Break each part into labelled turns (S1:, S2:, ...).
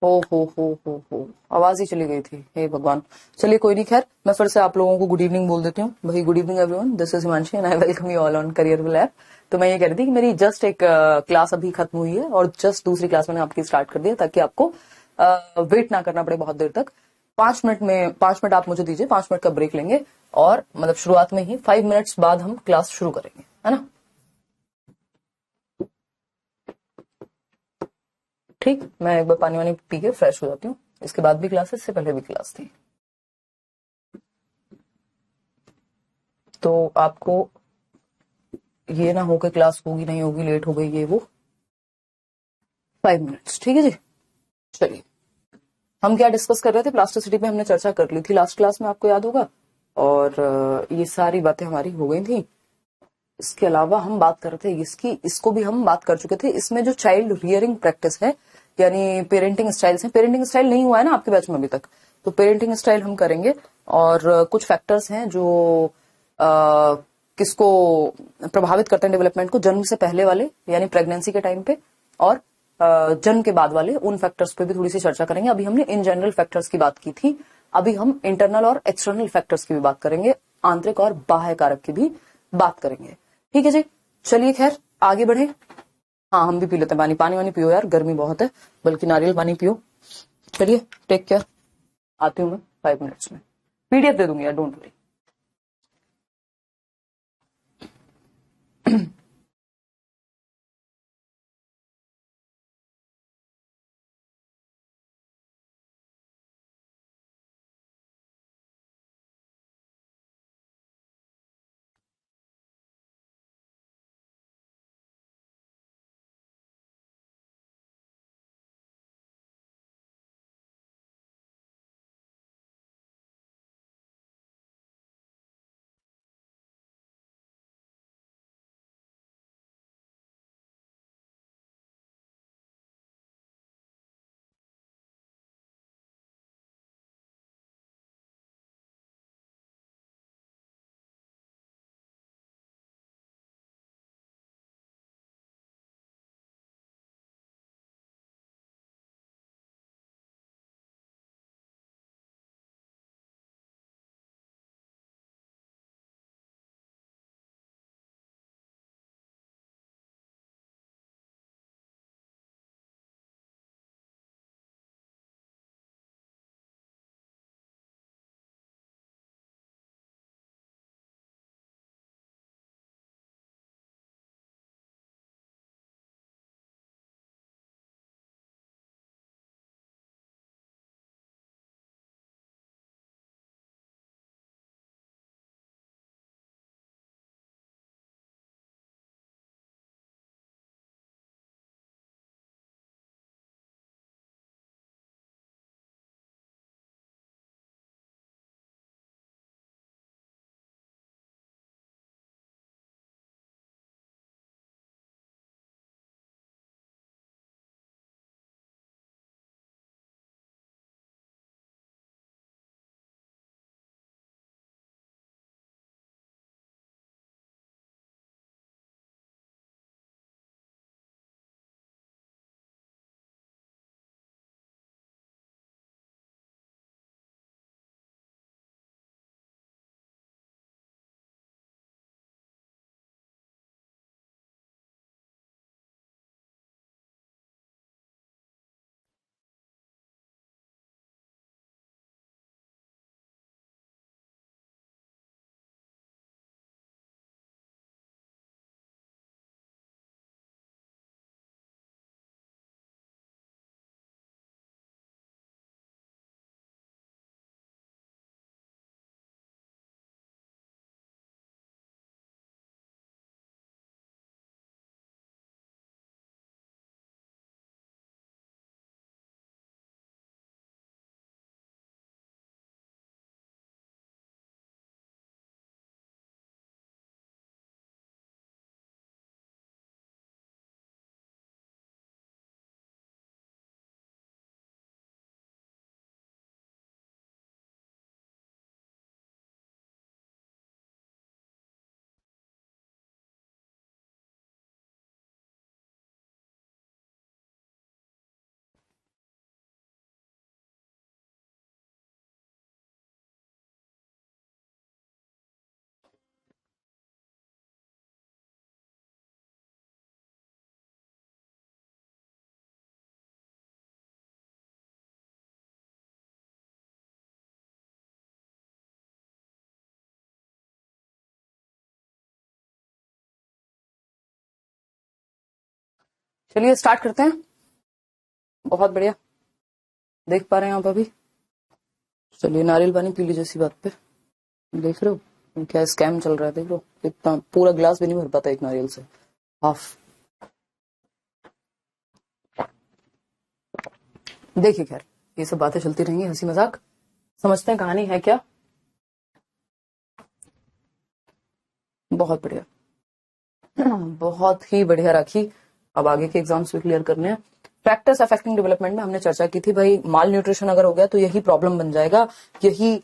S1: हो, आवाज ही चली गई थी, हे भगवान। चलिए कोई नहीं, खैर मैं फिर से आप लोगों को गुड इवनिंग बोल देती हूँ भाई। Good evening everyone, this is Himanshi and I welcome you all on Careerful app. तो मैं ये कह रही थी कि मेरी जस्ट एक क्लास अभी खत्म हुई है और जस्ट दूसरी क्लास मैंने आपकी स्टार्ट कर दी है, ताकि आपको वेट ना करना पड़े बहुत देर तक। 5 मिनट आप मुझे दीजिए, 5 मिनट का ब्रेक लेंगे और मतलब शुरुआत में ही 5 मिनट्स बाद हम क्लास शुरू करेंगे, है ना? ठीक, मैं एक बार पानी वानी पी के फ्रेश हो जाती हूँ। इसके बाद भी क्लास है, इससे पहले भी क्लास थी। तो आपको ये ना हो कि क्लास होगी नहीं होगी, लेट हो गई ये वो। 5 मिनट्स, ठीक है जी। चलिए, हम क्या डिस्कस कर रहे थे? प्लास्टिसिटी पे हमने चर्चा कर ली थी लास्ट क्लास में, आपको याद होगा। और ये सारी बातें हमारी हो गई थी। इसके अलावा हम बात कर रहे थे इसको भी हम बात कर चुके थे। इसमें जो चाइल्ड रियरिंग प्रैक्टिस है, यानी पेरेंटिंग स्टाइल्स हैं। पेरेंटिंग स्टाइल नहीं हुआ है ना आपके बैच में अभी तक, तो पेरेंटिंग स्टाइल हम करेंगे। और कुछ फैक्टर्स हैं जो किसको प्रभावित करते हैं डेवलपमेंट को, जन्म से पहले वाले यानी प्रेगनेंसी के टाइम पे, और जन्म के बाद वाले, उन फैक्टर्स पे भी थोड़ी सी चर्चा करेंगे। अभी हमने इन जनरल फैक्टर्स की बात की थी, अभी हम इंटरनल और एक्सटर्नल फैक्टर्स की भी बात करेंगे, आंतरिक और बाह्य कारक की भी बात करेंगे। ठीक है जी, चलिए खैर आगे बढ़े। हाँ, हम भी पी लेते हैं पानी। पानी वानी पियो यार, गर्मी बहुत है, बल्कि नारियल पानी पियो। चलिए, टेक केयर। आती हूँ मैं 5 मिनट्स में। पीडीएफ दे दूंगी यार, डोंट वरी। चलिए स्टार्ट करते हैं। बहुत बढ़िया, देख पा रहे हैं आप अभी? चलिए नारियल पानी पी लीजिए इसी बात पे। देख रहे हो क्या स्कैम चल रहा है? देख लो, इतना पूरा गिलास भी नहीं भर पाता एक नारियल से, हाफ। देखिए खैर, ये सब बातें चलती रहेंगी, हंसी मजाक। समझते हैं कहानी है क्या। बहुत बढ़िया, बहुत ही बढ़िया राखी। अब आगे के एग्जाम्स भी क्लियर करने हैं। फैक्टर्स अफेक्टिंग डेवलपमेंट में हमने चर्चा की थी भाई, माल न्यूट्रिशन अगर हो गया तो यही प्रॉब्लम बन जाएगा, यही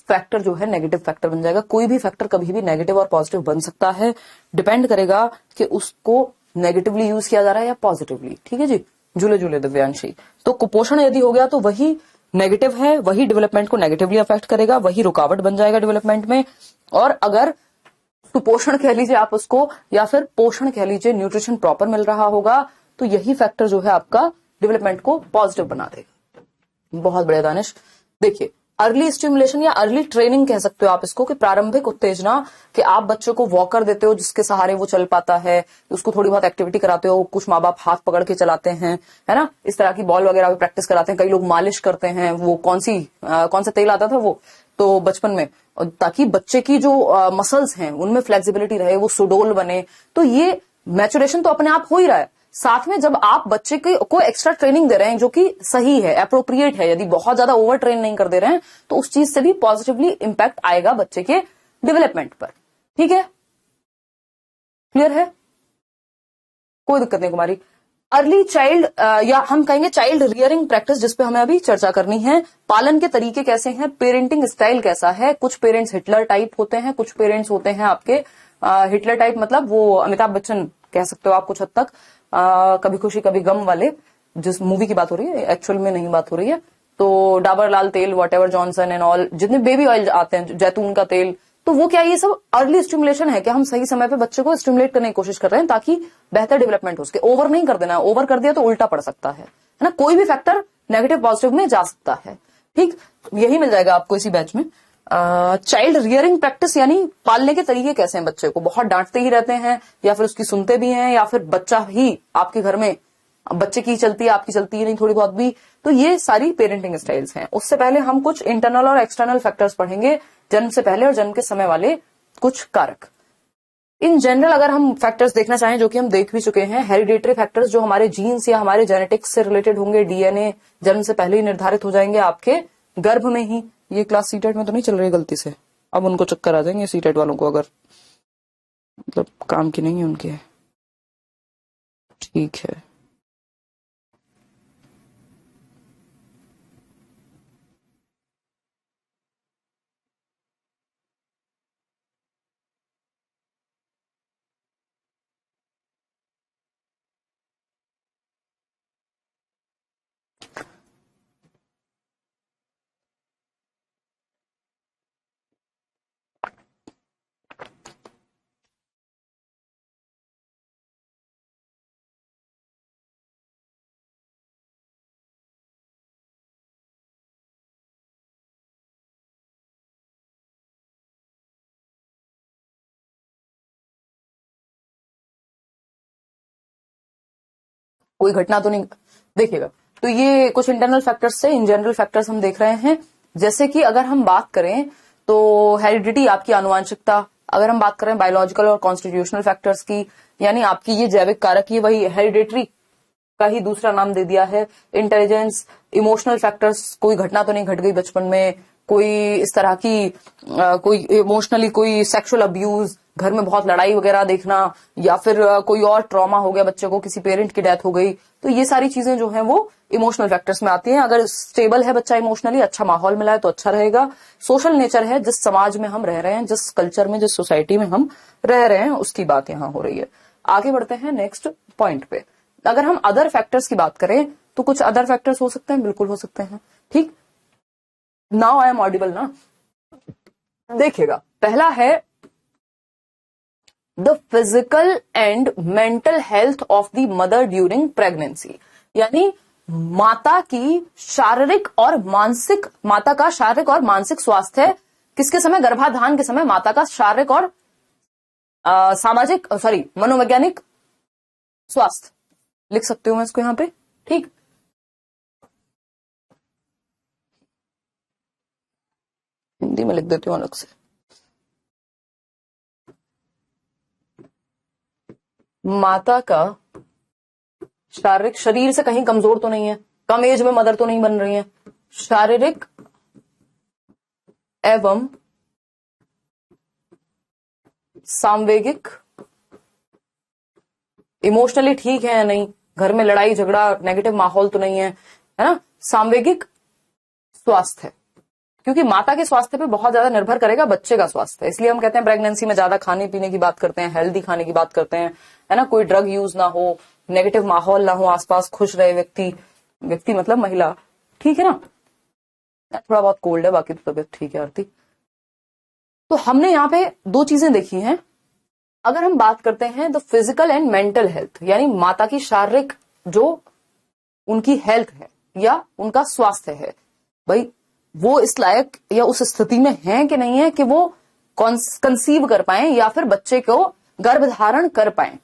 S1: फैक्टर जो है नेगेटिव फैक्टर बन जाएगा। कोई भी फैक्टर कभी भी नेगेटिव और पॉजिटिव बन सकता है, डिपेंड करेगा कि उसको नेगेटिवली यूज किया जा रहा है या पॉजिटिवली। ठीक है जी, झूले झूले दिव्यांशी। तो कुपोषण यदि हो गया तो वही नेगेटिव है, वही डेवलपमेंट को नेगेटिवली अफेक्ट करेगा, वही रुकावट बन जाएगा डेवलपमेंट में। और अगर सुपोषण कह लीजिए आप उसको, या फिर पोषण कह लीजिए, न्यूट्रिशन प्रॉपर मिल रहा होगा, तो यही फैक्टर जो है आपका डेवलपमेंट को पॉजिटिव बना देगा। बहुत बढ़िया दानिश। देखिए, अर्ली स्टिमुलेशन या अर्ली ट्रेनिंग कह सकते हो आप इसको, कि प्रारंभिक उत्तेजना, कि आप बच्चों को वॉकर देते हो जिसके सहारे वो चल पाता है, उसको थोड़ी बहुत एक्टिविटी कराते हो। कुछ माँ बाप हाथ पकड़ के चलाते हैं, है ना, इस तरह की बॉल वगैरह भी प्रैक्टिस कराते हैं। कई लोग मालिश करते हैं, वो कौन सा तेल आता था वो तो बचपन में, ताकि बच्चे की जो मसल्स हैं उनमें फ्लेक्सिबिलिटी रहे, वो सुडोल बने। तो ये मैचुरेशन तो अपने आप हो ही रहा है। साथ में जब आप बच्चे को एक्स्ट्रा ट्रेनिंग दे रहे हैं जो कि सही है, अप्रोप्रिएट है, यदि बहुत ज्यादा ओवर ट्रेन नहीं कर दे रहे हैं, तो उस चीज से भी पॉजिटिवली इंपैक्ट आएगा बच्चे के डेवलपमेंट पर। ठीक है, क्लियर है? कोई दिक्कत नहीं कुमारी। अर्ली चाइल्ड या हम कहेंगे चाइल्ड रियरिंग प्रैक्टिस, जिसपे हमें अभी चर्चा करनी है। पालन के तरीके कैसे हैं, पेरेंटिंग स्टाइल कैसा है। कुछ पेरेंट्स हिटलर टाइप होते हैं, कुछ पेरेंट्स होते हैं आपके हिटलर टाइप मतलब वो अमिताभ बच्चन कह सकते हो आप कुछ हद तक, कभी खुशी कभी गम वाले, जिस मूवी की बात हो रही है, एक्चुअल में नहीं बात हो रही है। तो डाबर लाल तेल, वॉटेवर जॉनसन एंड ऑल, जितने बेबी ऑयल आते हैं, जैतून का तेल, तो वो क्या, ये सब अर्ली स्टिमुलेशन है कि हम सही समय पे बच्चे को स्टिमुलेट करने की कोशिश कर रहे हैं ताकि बेहतर डेवलपमेंट हो सके। ओवर नहीं कर देना, ओवर कर दिया तो उल्टा पड़ सकता है ना। कोई भी फैक्टर नेगेटिव पॉजिटिव में जा सकता है। ठीक, यही मिल जाएगा आपको इसी बैच में। चाइल्ड रियरिंग प्रैक्टिस यानी पालने के तरीके कैसे हैं। बच्चे को बहुत डांटते ही रहते हैं, या फिर उसकी सुनते भी हैं, या फिर बच्चा ही आपके घर में, बच्चे की चलती है, आपकी चलती है नहीं थोड़ी बहुत भी। तो ये सारी पेरेंटिंग स्टाइल्स हैं। उससे पहले हम कुछ इंटरनल और एक्सटर्नल फैक्टर्स पढ़ेंगे, जन्म से पहले और जन्म के समय वाले कुछ कारक। इन जनरल अगर हम फैक्टर्स देखना चाहें, जो कि हम देख भी चुके हैं, हेरिडेटरी फैक्टर्स जो हमारे जीन्स या हमारे जेनेटिक्स से रिलेटेड होंगे, डीएनए जन्म से पहले ही निर्धारित हो जाएंगे आपके गर्भ में ही। ये क्लास सीटेट में तो नहीं चल रही गलती से, अब उनको चक्कर आ जाएंगे सीटेट वालों को, अगर मतलब काम की नहीं है उनके। ठीक है, कोई घटना तो नहीं। देखिएगा, तो ये कुछ इंटरनल फैक्टर्स से इन जनरल फैक्टर्स हम देख रहे हैं। जैसे कि अगर हम बात करें तो हेरिडिटी, आपकी आनुवंशिकता। अगर हम बात करें बायोलॉजिकल और कॉन्स्टिट्यूशनल फैक्टर्स की, यानी आपकी ये जैविक कारक, ये वही हेरिडिटरी का ही दूसरा नाम दे दिया है। इंटेलिजेंस, इमोशनल फैक्टर्स, कोई घटना तो नहीं घट गई बचपन में, कोई इस तरह की कोई इमोशनली कोई सेक्सुअल अब्यूज, घर में बहुत लड़ाई वगैरह देखना, या फिर कोई और ट्रॉमा हो गया बच्चे को, किसी पेरेंट की डेथ हो गई। तो ये सारी चीजें जो हैं वो इमोशनल फैक्टर्स में आती हैं। अगर स्टेबल है बच्चा इमोशनली, अच्छा माहौल मिला है तो अच्छा रहेगा। सोशल नेचर है, जिस समाज में हम रह रहे हैं, जिस कल्चर में, जिस सोसाइटी में हम रह रहे हैं, उसकी बात यहाँ हो रही है। आगे बढ़ते हैं नेक्स्ट पॉइंट पे। अगर हम अदर फैक्टर्स की बात करें तो कुछ अदर फैक्टर्स हो सकते हैं, बिल्कुल हो सकते हैं। ठीक, नाउ आई एम ऑडिबल ना। देखिएगा, पहला है the physical and mental health of the mother during pregnancy, यानी माता की शारीरिक और मानसिक, माता का शारीरिक और मानसिक स्वास्थ्य किसके समय, गर्भाधान के समय माता का शारीरिक और मनोवैज्ञानिक स्वास्थ्य। लिख सकती हूं मैं इसको यहाँ पे, ठीक। हिंदी में लिख देती हूँ अलग से। माता का शारीरिक, शरीर से कहीं कमजोर तो नहीं है, कम एज में मदर तो नहीं बन रही है, शारीरिक एवं सांवेगिक, इमोशनली ठीक है या नहीं, घर में लड़ाई झगड़ा नेगेटिव माहौल तो नहीं है, है ना। सांवेगिक स्वास्थ्य, क्योंकि माता के स्वास्थ्य पे बहुत ज्यादा निर्भर करेगा बच्चे का स्वास्थ्य, इसलिए हम कहते हैं प्रेगनेंसी में ज्यादा खाने पीने की बात करते हैं, हेल्दी खाने की बात करते हैं, है ना। कोई ड्रग यूज ना हो, नेगेटिव माहौल ना हो आसपास, खुश रहे व्यक्ति मतलब महिला, ठीक है ना। थोड़ा बहुत कोल्ड है, बाकी तो तबियत ठीक है आरती। तो हमने यहाँ पे दो चीजें देखी हैं। अगर हम बात करते हैं the physical and mental health, यानी माता की शारीरिक जो उनकी हेल्थ है या उनका स्वास्थ्य है, भाई वो इस लायक या उस स्थिति में है कि नहीं है कि वो कंसीव कर पाए या फिर बच्चे को गर्भधारण कर पाए,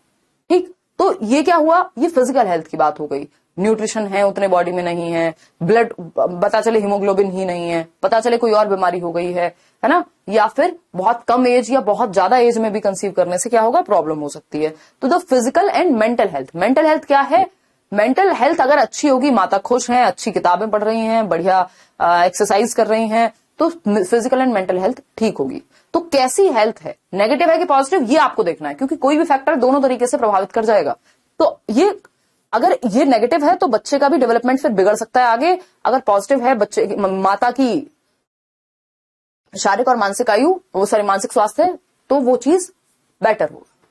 S1: ठीक। तो ये क्या हुआ, ये फिजिकल हेल्थ की बात हो गई। न्यूट्रिशन है उतने बॉडी में नहीं है, ब्लड पता चले हीमोग्लोबिन ही नहीं है, पता चले कोई और बीमारी हो गई है ना, या फिर बहुत कम एज या बहुत ज्यादा एज में भी कंसीव करने से क्या होगा, प्रॉब्लम हो सकती है। तो the physical and mental health, mental health क्या है, मेंटल हेल्थ अगर अच्छी होगी, माता खुश है, अच्छी किताबें पढ़ रही हैं, बढ़िया एक्सरसाइज कर रही हैं, तो फिजिकल एंड मेंटल हेल्थ ठीक होगी। तो कैसी हेल्थ है, नेगेटिव है कि पॉजिटिव, ये आपको देखना है, क्योंकि कोई भी फैक्टर दोनों तरीके से प्रभावित कर जाएगा। तो ये अगर ये नेगेटिव है तो बच्चे का भी डेवलपमेंट फिर बिगड़ सकता है आगे। अगर पॉजिटिव है, बच्चे माता की शारीरिक और मानसिक आयु, वो सारी मानसिक स्वास्थ्य है, तो वो चीज बेटर होगा,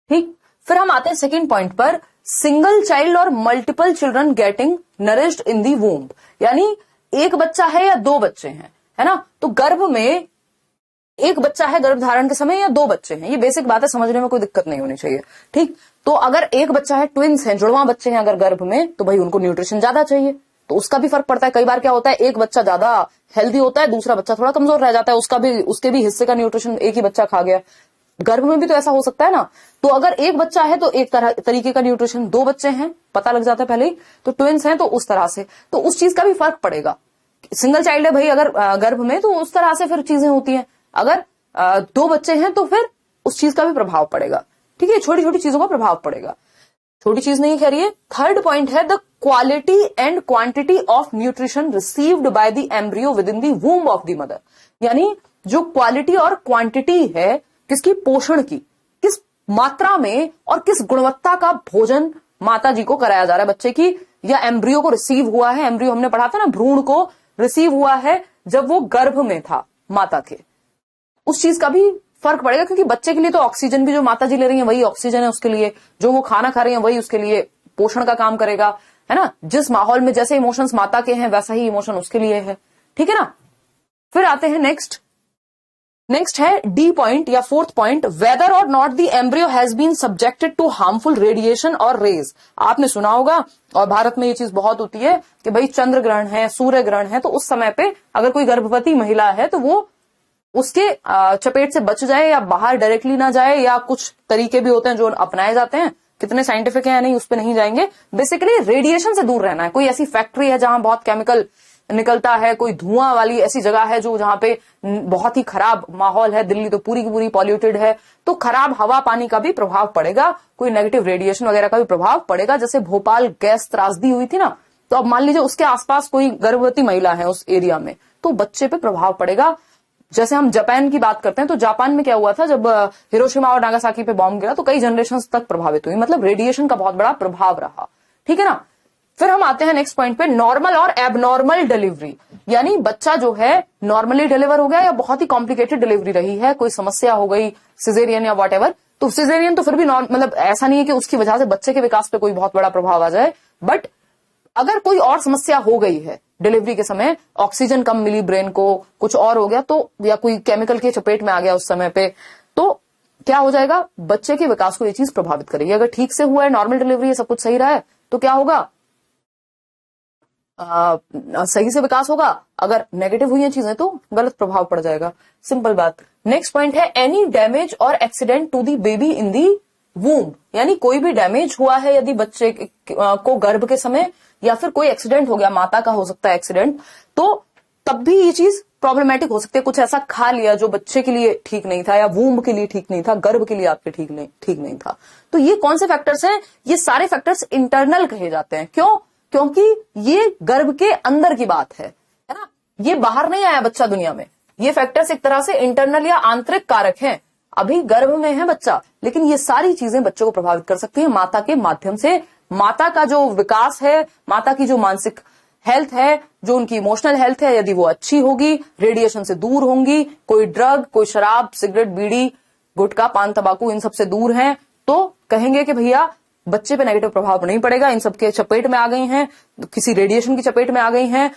S1: ठीक। फिर हम आते हैं सेकंड पॉइंट पर, सिंगल चाइल्ड और multiple children getting nourished in the womb, यानी एक बच्चा है या दो बच्चे हैं, है ना। तो गर्भ में एक बच्चा है गर्भ धारण के समय या दो बच्चे हैं, ये बेसिक बात है, समझने में कोई दिक्कत नहीं होनी चाहिए, ठीक। तो अगर एक बच्चा है, ट्विंस हैं, जुड़वा बच्चे हैं अगर गर्भ में, तो भाई उनको न्यूट्रिशन ज्यादा चाहिए, तो उसका भी फर्क पड़ता है। कई बार क्या होता है, एक बच्चा ज्यादा हेल्दी होता है, दूसरा बच्चा थोड़ा कमजोर रह जाता है, उसके भी हिस्से का न्यूट्रिशन एक ही बच्चा खा गया। गर्भ में भी तो ऐसा हो सकता है ना। तो अगर एक बच्चा है तो एक तरीके का न्यूट्रिशन, दो बच्चे हैं पता लग जाता है पहले ही, तो ट्विंस हैं तो उस तरह से, तो उस चीज का भी फर्क पड़ेगा। सिंगल चाइल्ड है भाई अगर गर्भ में, तो उस तरह से फिर चीजें होती हैं। अगर दो बच्चे हैं तो फिर उस चीज का भी प्रभाव पड़ेगा, ठीक है। छोटी छोटी चीजों का प्रभाव पड़ेगा, छोटी चीज नहीं कह रही है। थर्ड पॉइंट है the quality and quantity of nutrition received by the embryo with in the womb of the mother, यानी जो क्वालिटी और क्वांटिटी है किसकी, पोषण की, किस मात्रा में और किस गुणवत्ता का भोजन माता जी को कराया जा रहा है बच्चे की, या एम्ब्रियो को रिसीव हुआ है। एम्ब्रियो हमने पढ़ा था ना, भ्रूण को रिसीव हुआ है जब वो गर्भ में था माता के, उस चीज का भी फर्क पड़ेगा। क्योंकि बच्चे के लिए तो ऑक्सीजन भी जो माता जी ले रही है वही ऑक्सीजन है उसके लिए, जो वो खाना खा रही है वही उसके लिए पोषण का काम करेगा, है ना। जिस माहौल में जैसे इमोशंस माता के हैं वैसा ही इमोशन उसके लिए है, ठीक है ना। फिर आते हैं नेक्स्ट है डी पॉइंट या fourth point, whether or not the embryo has been subjected to harmful radiation or rays. आपने सुना होगा, और भारत में ये चीज बहुत होती है कि भाई चंद्र ग्रहण है, सूर्य ग्रहण है, तो उस समय पे अगर कोई गर्भवती महिला है तो वो उसके चपेट से बच जाए या बाहर डायरेक्टली ना जाए, या कुछ तरीके भी होते हैं जो अपनाए जाते हैं, कितने साइंटिफिक है या नहीं उस पर नहीं जाएंगे। बेसिकली रेडिएशन से दूर रहना है। कोई ऐसी फैक्ट्री है जहां बहुत केमिकल निकलता है, कोई धुआं वाली ऐसी जगह है जो जहां पे बहुत ही खराब माहौल है, दिल्ली तो पूरी की पूरी पॉल्यूटेड है, तो खराब हवा पानी का भी प्रभाव पड़ेगा, कोई नेगेटिव रेडिएशन वगैरह का भी प्रभाव पड़ेगा। जैसे भोपाल गैस त्रासदी हुई थी ना, तो अब मान लीजिए उसके आसपास कोई गर्भवती महिला है उस एरिया में, तो बच्चे पे प्रभाव पड़ेगा। जैसे हम जापान की बात करते हैं, तो जापान में क्या हुआ था, जब हिरोशिमा और नागासाकी पे बॉम्ब गिरा तो कई जनरेशन तक प्रभावित हुई, मतलब रेडिएशन का बहुत बड़ा प्रभाव रहा, ठीक है ना। फिर हम आते हैं नेक्स्ट पॉइंट पे, नॉर्मल और एबनॉर्मल डिलीवरी, यानी बच्चा जो है नॉर्मली डिलीवर हो गया या बहुत ही कॉम्प्लिकेटेड डिलीवरी रही है, कोई समस्या हो गई, सिजेरियन या व्हाटएवर। तो सिजेरियन तो फिर भी मतलब ऐसा नहीं है कि उसकी वजह से बच्चे के विकास पे कोई बहुत बड़ा प्रभाव आ जाए, बट अगर कोई और समस्या हो गई है डिलीवरी के समय, ऑक्सीजन कम मिली ब्रेन को, कुछ और हो गया, तो या कोई केमिकल के चपेट में आ गया उस समय पे, तो क्या हो जाएगा, बच्चे के विकास को ये चीज प्रभावित करेगी। अगर ठीक से हुआ है, नॉर्मल डिलीवरी है, सब कुछ सही रहा है, तो क्या होगा, सही से विकास होगा। अगर नेगेटिव हुई हैं चीजें तो गलत प्रभाव पड़ जाएगा, सिंपल बात। नेक्स्ट पॉइंट है any damage or accident to the baby in the womb, यानी कोई भी डैमेज हुआ है यदि बच्चे को गर्भ के समय, या फिर कोई एक्सीडेंट हो गया, माता का हो सकता है एक्सीडेंट, तो तब भी ये चीज प्रॉब्लमेटिक हो सकती है। कुछ ऐसा खा लिया जो बच्चे के लिए ठीक नहीं था, या वूम्ब के लिए ठीक नहीं था, गर्भ के लिए आपके ठीक नहीं था। तो ये कौन से फैक्टर्स हैं? ये सारे फैक्टर्स इंटरनल कहे जाते हैं। क्यों? क्योंकि ये गर्भ के अंदर की बात है ना, ये बाहर नहीं आया बच्चा दुनिया में। ये फैक्टर्स एक तरह से इंटरनल या आंतरिक कारक हैं। अभी गर्भ में है बच्चा, लेकिन ये सारी चीजें बच्चों को प्रभावित कर सकती है माता के माध्यम से। माता का जो विकास है, माता की जो मानसिक हेल्थ है, जो उनकी इमोशनल हेल्थ है, यदि वो अच्छी होगी, रेडिएशन से दूर होंगी, कोई ड्रग, कोई शराब, सिगरेट, बीड़ी, गुटखा, पान, तंबाकू, इन सब से दूर हैं, तो कहेंगे कि भैया बच्चे पे नेगेटिव प्रभाव नहीं पड़ेगा, इन सब के चपेट में आ गई हैं, किसी रेडिएशन की चपेट में आ गई हैं,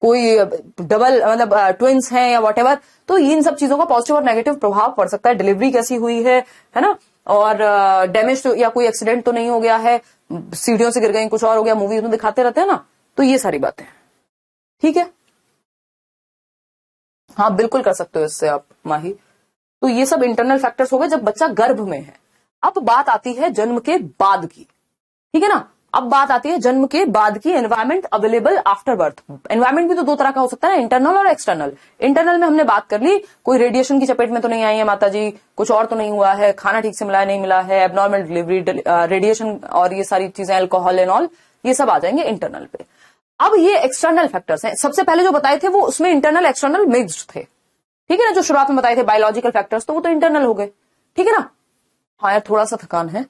S1: कोई डबल मतलब ट्विंस हैं या व्हाटएवर, तो इन सब चीजों का पॉजिटिव और नेगेटिव प्रभाव पड़ सकता है। डिलीवरी कैसी हुई है ना, और डैमेज या कोई एक्सीडेंट तो नहीं हो गया है, सीढ़ियों से गिर गई, कुछ और हो गया, मूवीज में दिखाते रहते हैं ना, तो ये सारी बातें। ठीक है, हाँ बिल्कुल कर सकते हो इससे आप माही। तो ये सब इंटरनल फैक्टर्स हो गए जब बच्चा गर्भ में है। अब बात आती है जन्म के बाद की, ठीक है ना। अब बात आती है जन्म के बाद की, environment available after birth. Environment भी तो दो तरह का हो सकता है, इंटरनल और एक्सटर्नल। इंटरनल में हमने बात कर ली, कोई रेडिएशन की चपेट में तो नहीं आई है माता जी, कुछ और तो नहीं हुआ है, खाना ठीक से मिला है नहीं मिला है, एबनॉर्मल डिलीवरी, रेडिएशन और ये सारी चीजें, अल्कोहल एंड ऑल, ये सब आ जाएंगे इंटरनल पे। अब ये एक्सटर्नल फैक्टर्स हैं। सबसे पहले जो बताए थे वो उसमें इंटरनल एक्सटर्नल मिक्स्ड थे, ठीक है ना। जो शुरुआत में बताए थे बायोलॉजिकल फैक्टर्स, तो वो तो इंटरनल हो गए, ठीक है ना। हाँ यार थोड़ा सा थकान है।